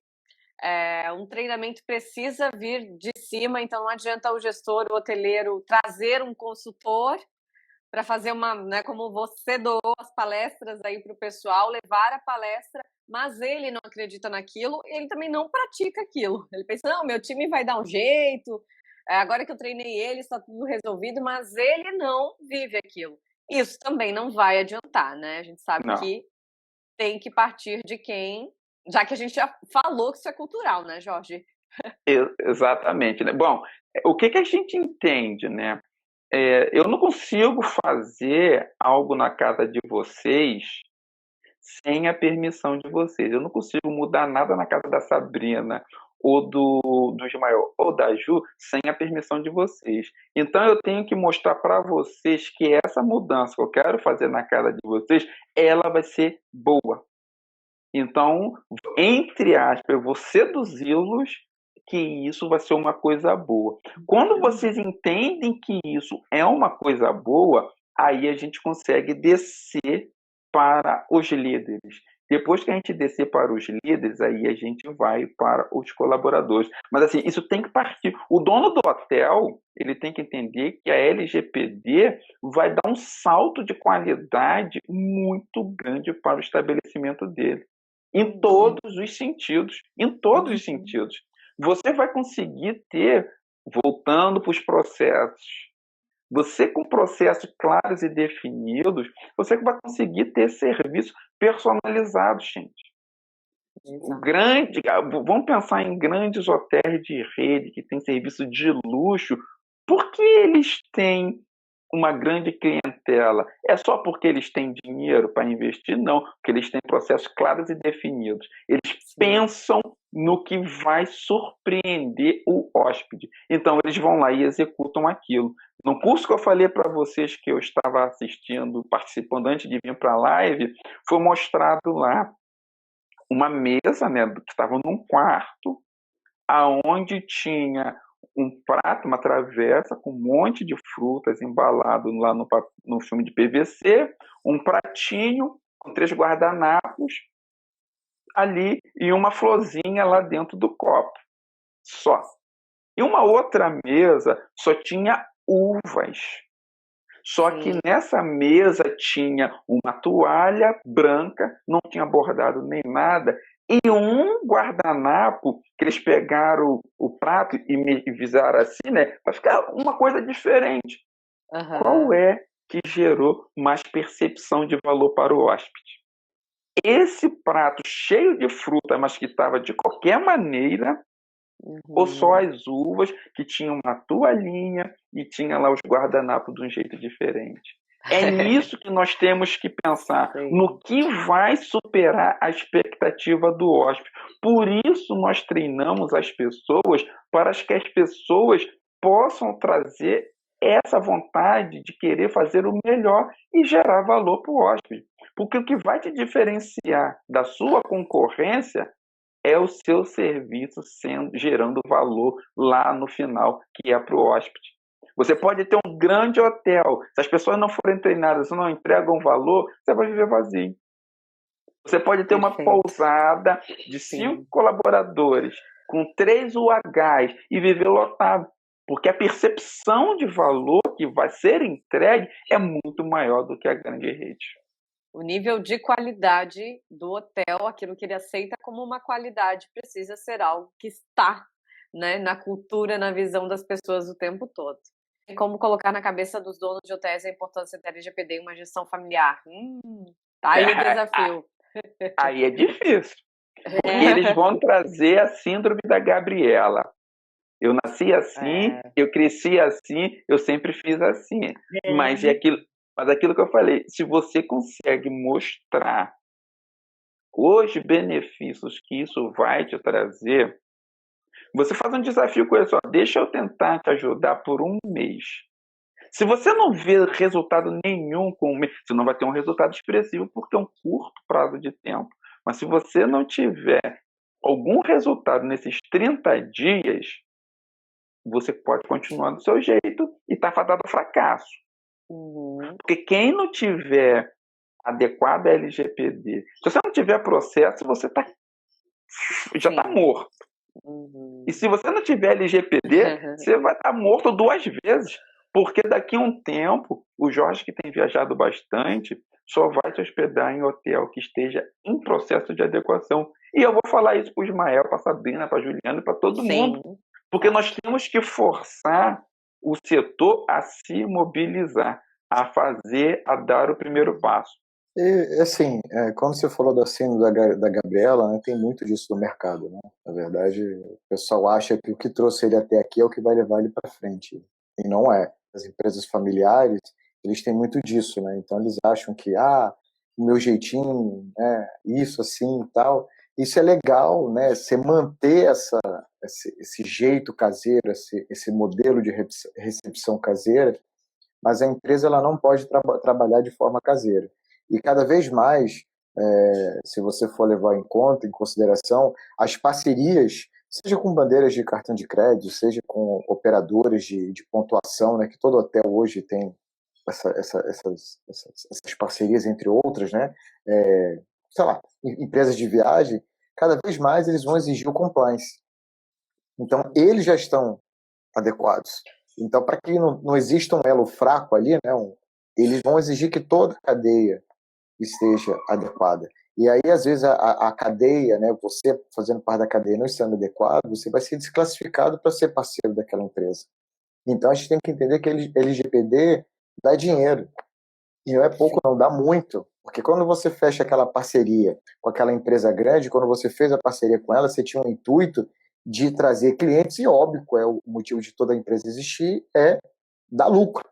um treinamento precisa vir de cima, então não adianta o gestor, o hoteleiro trazer um consultor para fazer uma, né, como você doou as palestras aí para o pessoal, levar a palestra, mas ele não acredita naquilo, ele também não pratica aquilo. Ele pensa, não, meu time vai dar um jeito, agora que eu treinei ele, está tudo resolvido, mas ele não vive aquilo. Isso também não vai adiantar, né? A gente sabe Não. que tem que partir de quem, já que a gente já falou que isso é cultural, né, Jorge? Exatamente, né? Bom, o que a gente entende, né? Eu não consigo fazer algo na casa de vocês sem a permissão de vocês. Eu não consigo mudar nada na casa da Sabrina ou do Ismael ou da Ju sem a permissão de vocês. Então eu tenho que mostrar para vocês que essa mudança que eu quero fazer na casa de vocês, ela vai ser boa. Então, entre aspas, eu vou seduzi-los que isso vai ser uma coisa boa. Quando vocês entendem que isso é uma coisa boa, aí a gente consegue descer para os líderes. Depois que a gente descer para os líderes, aí a gente vai para os colaboradores. Mas assim, isso tem que partir. O dono do hotel, ele tem que entender que a LGPD vai dar um salto de qualidade muito grande para o estabelecimento dele. Em todos os sentidos. Em todos os sentidos. Você vai conseguir ter, voltando para os processos, você com processos claros e definidos, você vai conseguir ter serviços personalizados, gente. Vamos pensar em grandes hotéis de rede que têm serviço de luxo. Por que eles têm uma grande clientela? É só porque eles têm dinheiro para investir? Não, porque eles têm processos claros e definidos. Eles pensam no que vai surpreender o hóspede. Então, eles vão lá e executam aquilo. No curso que eu falei para vocês que eu estava assistindo, participando antes de vir para a live, foi mostrado lá uma mesa, né, que estava num quarto, aonde tinha um prato, uma travessa com um monte de frutas embalado lá no filme de PVC, um pratinho com 3 guardanapos ali e uma florzinha lá dentro do copo. Só. E uma outra mesa só tinha uvas. Só que nessa mesa tinha uma toalha branca, não tinha bordado nem nada, e um guardanapo que eles pegaram o prato e me fizeram assim, né, para ficar uma coisa diferente. Qual é que gerou mais percepção de valor para o hóspede? Esse prato cheio de fruta, mas que estava de qualquer maneira, ou só as uvas que tinham uma toalhinha e tinha lá os guardanapos de um jeito diferente. É nisso que nós temos que pensar, no que vai superar a expectativa do hóspede. Por isso nós treinamos as pessoas para que as pessoas possam trazer essa vontade de querer fazer o melhor e gerar valor para o hóspede. Porque o que vai te diferenciar da sua concorrência é o seu serviço gerando valor lá no final, que é para o hóspede. Você pode ter um grande hotel, se as pessoas não forem treinadas, não entregam valor, você vai viver vazio. Você pode ter uma pousada de 5 colaboradores, com 3 UHs e viver lotado, porque a percepção de valor que vai ser entregue é muito maior do que a grande rede. O nível de qualidade do hotel, aquilo que ele aceita como uma qualidade, precisa ser algo que está, né, na cultura, na visão das pessoas o tempo todo. E como colocar na cabeça dos donos de hotéis a importância da LGPD em uma gestão familiar? Tá aí o desafio. Aí é difícil. Porque eles vão trazer a síndrome da Gabriela. Eu nasci assim, eu cresci assim, eu sempre fiz assim. Mas aquilo que eu falei, se você consegue mostrar os benefícios que isso vai te trazer, você faz um desafio com isso. Deixa eu tentar te ajudar por um mês. Se você não vê resultado nenhum com um mês, você não vai ter um resultado expressivo porque é um curto prazo de tempo. Mas se você não tiver algum resultado nesses 30 dias, você pode continuar do seu jeito e está fadado ao fracasso. Porque quem não tiver adequado à LGPD, se você não tiver processo, você já está morto. E se você não tiver LGPD, você vai estar morto 2 vezes. Porque daqui a um tempo, o Jorge, que tem viajado bastante, só vai se hospedar em hotel que esteja em processo de adequação. E eu vou falar isso para o Ismael, para a Sabrina, para a Juliana e para todo mundo. Porque nós temos que forçar o setor a se mobilizar, a dar o primeiro passo. E, assim, quando você falou da síndrome da Gabriela, né, tem muito disso no mercado, né? Na verdade, o pessoal acha que o que trouxe ele até aqui é o que vai levar ele para frente. E não é. As empresas familiares, eles têm muito disso, né? Então eles acham que, o meu jeitinho, né, isso assim e tal. Isso é legal, né? Você manter esse jeito caseiro, esse modelo de recepção caseira, mas a empresa ela não pode trabalhar de forma caseira. E cada vez mais, se você for levar em consideração, as parcerias, seja com bandeiras de cartão de crédito, seja com operadores de pontuação, né, que todo hotel hoje tem essas parcerias, entre outras, né, sei lá, empresas de viagem, cada vez mais eles vão exigir o compliance. Então, eles já estão adequados. Então, para que não exista um elo fraco ali, né, eles vão exigir que toda a cadeia esteja adequada. E aí, às vezes, a cadeia, né, você fazendo parte da cadeia não estando adequado, você vai ser desclassificado para ser parceiro daquela empresa. Então, a gente tem que entender que LGPD dá dinheiro. E não é pouco, não, dá muito. Porque quando você fecha aquela parceria com aquela empresa grande, quando você fez a parceria com ela, você tinha um intuito de trazer clientes, e óbvio, é o motivo de toda a empresa existir, é dar lucro,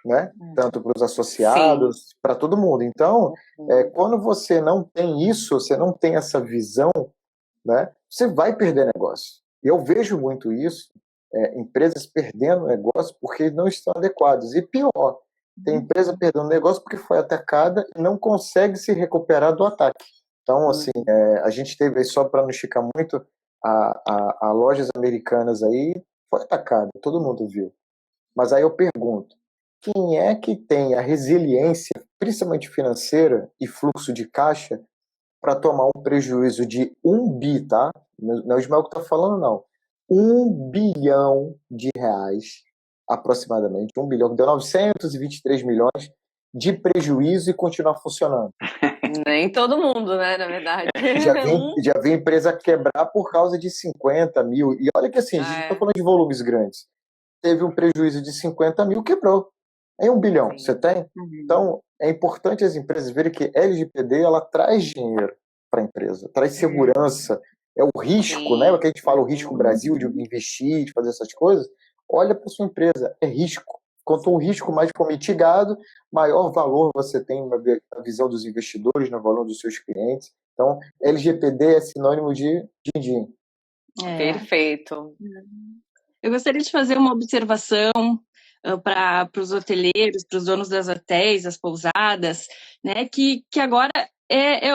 né? Tanto para os associados, para todo mundo. Então, quando você não tem isso, você não tem essa visão, né? Você vai perder negócio. E eu vejo muito isso, empresas perdendo negócio porque não estão adequadas. E pior, tem empresa perdendo negócio porque foi atacada e não consegue se recuperar do ataque. Então, assim, a gente teve, só para não esticar muito, a lojas americanas aí foi atacada, todo mundo viu. Mas aí eu pergunto, quem é que tem a resiliência, principalmente financeira e fluxo de caixa, para tomar um prejuízo de 1 bi, tá? Não é o Ismael que está falando, não. 1 bilhão de reais, aproximadamente, 1 bilhão, deu 923 milhões de prejuízo e continuar funcionando. Nem todo mundo, né, na verdade. Já vi empresa quebrar por causa de 50 mil. E olha que assim, a gente está falando de volumes grandes. Teve um prejuízo de 50 mil, quebrou. É 1 bilhão, você tem? Então, é importante as empresas verem que a LGPD, ela traz dinheiro para a empresa, traz segurança. É o risco, né? O que a gente fala, o risco Brasil, de investir, de fazer essas coisas. Olha para sua empresa, é risco. Quanto o risco mais for mitigado, maior valor você tem na visão dos investidores, no valor dos seus clientes. Então, LGPD é sinônimo de din-din. Perfeito. Eu gostaria de fazer uma observação para os hoteleiros, para os donos das hotéis, das pousadas, né, que agora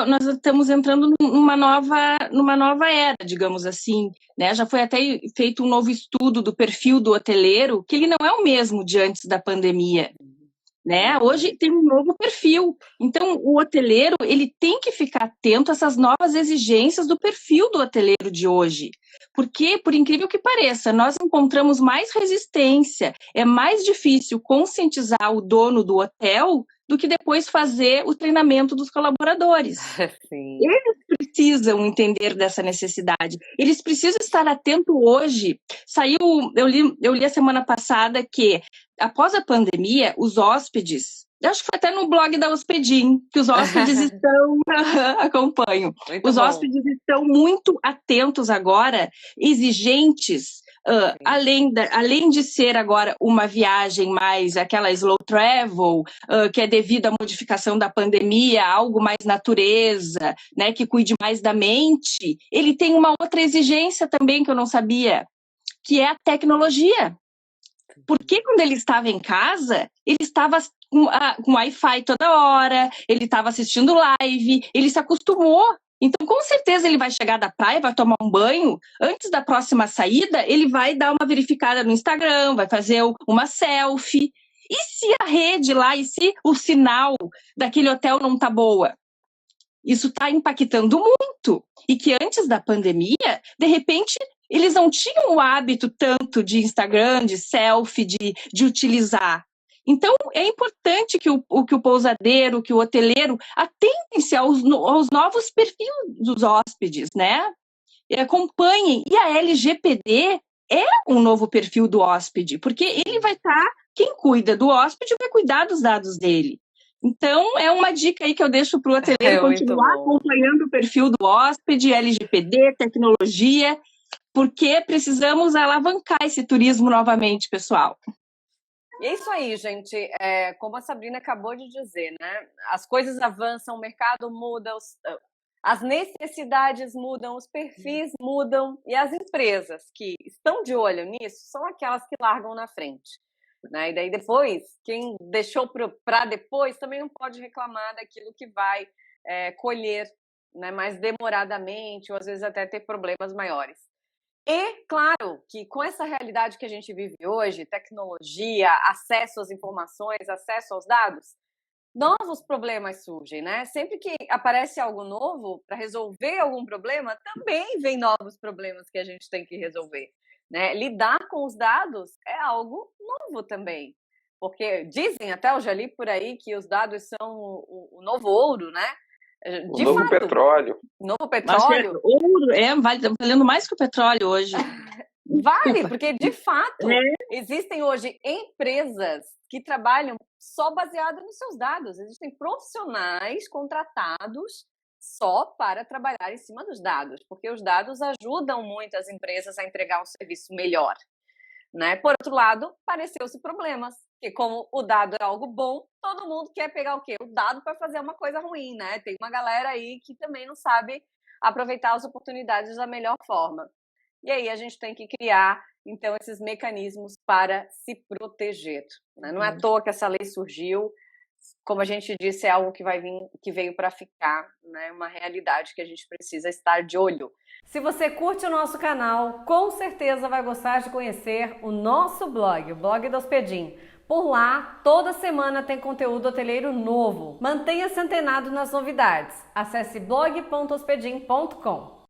nós estamos entrando numa nova era, digamos assim, né? Já foi até feito um novo estudo do perfil do hoteleiro, que ele não é o mesmo de antes da pandemia, né? Hoje tem um novo perfil. Então, o hoteleiro, ele tem que ficar atento a essas novas exigências do perfil do hoteleiro de hoje. Porque, por incrível que pareça, nós encontramos mais resistência. É mais difícil conscientizar o dono do hotel do que depois fazer o treinamento dos colaboradores. Sim. Eles precisam entender dessa necessidade. Eles precisam estar atentos hoje. Eu li a semana passada que, após a pandemia, os hóspedes, acho que foi até no blog da Hospedim, que os hóspedes estão, acompanho, Muito os bom. hóspedes estão muito atentos agora, exigentes, além de ser agora uma viagem mais aquela slow travel, que é devido à modificação da pandemia, algo mais natureza, né, que cuide mais da mente, ele tem uma outra exigência também que eu não sabia, que é a tecnologia. Porque quando ele estava em casa, ele estava com Wi-Fi toda hora, ele estava assistindo live, ele se acostumou. Então, com certeza, ele vai chegar da praia, vai tomar um banho. Antes da próxima saída, ele vai dar uma verificada no Instagram, vai fazer uma selfie. E se a rede lá, e se o sinal daquele hotel não está boa? Isso está impactando muito. E que antes da pandemia, de repente, eles não tinham o hábito tanto de Instagram, de selfie, de utilizar. Então, é importante que o pousadeiro, que o hoteleiro atentem-se aos novos perfis dos hóspedes, né? E acompanhem. E a LGPD é um novo perfil do hóspede, porque ele vai estar, quem cuida do hóspede vai cuidar dos dados dele. Então, é uma dica aí que eu deixo para o hoteleiro continuar acompanhando o perfil do hóspede, LGPD, tecnologia, porque precisamos alavancar esse turismo novamente, pessoal. E é isso aí, gente. Como a Sabrina acabou de dizer, né? As coisas avançam, o mercado muda, as necessidades mudam, os perfis mudam, e as empresas que estão de olho nisso são aquelas que largam na frente. Né? E daí depois, quem deixou para depois também não pode reclamar daquilo que vai colher, né, mais demoradamente, ou às vezes até ter problemas maiores. E, claro, que com essa realidade que a gente vive hoje, tecnologia, acesso às informações, acesso aos dados, novos problemas surgem, né? Sempre que aparece algo novo para resolver algum problema, também vem novos problemas que a gente tem que resolver, né? Lidar com os dados é algo novo também, porque dizem, até eu já li por aí, que os dados são o novo ouro, né? O novo petróleo. Novo petróleo? Mas ouro, valendo mais que o petróleo hoje. Vale, porque de fato existem hoje empresas que trabalham só baseado nos seus dados. Existem profissionais contratados só para trabalhar em cima dos dados, porque os dados ajudam muito as empresas a entregar um serviço melhor. Né? Por outro lado, apareceu-se problemas, que como o dado é algo bom, todo mundo quer pegar o quê? O dado para fazer uma coisa ruim, né? Tem uma galera aí que também não sabe aproveitar as oportunidades da melhor forma. E aí a gente tem que criar, então, esses mecanismos para se proteger. Né? Não é à toa que essa lei surgiu. Como a gente disse, é algo que veio para ficar, né? Uma realidade que a gente precisa estar de olho. Se você curte o nosso canal, com certeza vai gostar de conhecer o nosso blog, o blog do Hospedim. Por lá, toda semana tem conteúdo hoteleiro novo. Mantenha-se antenado nas novidades. Acesse blog.hospedim.com.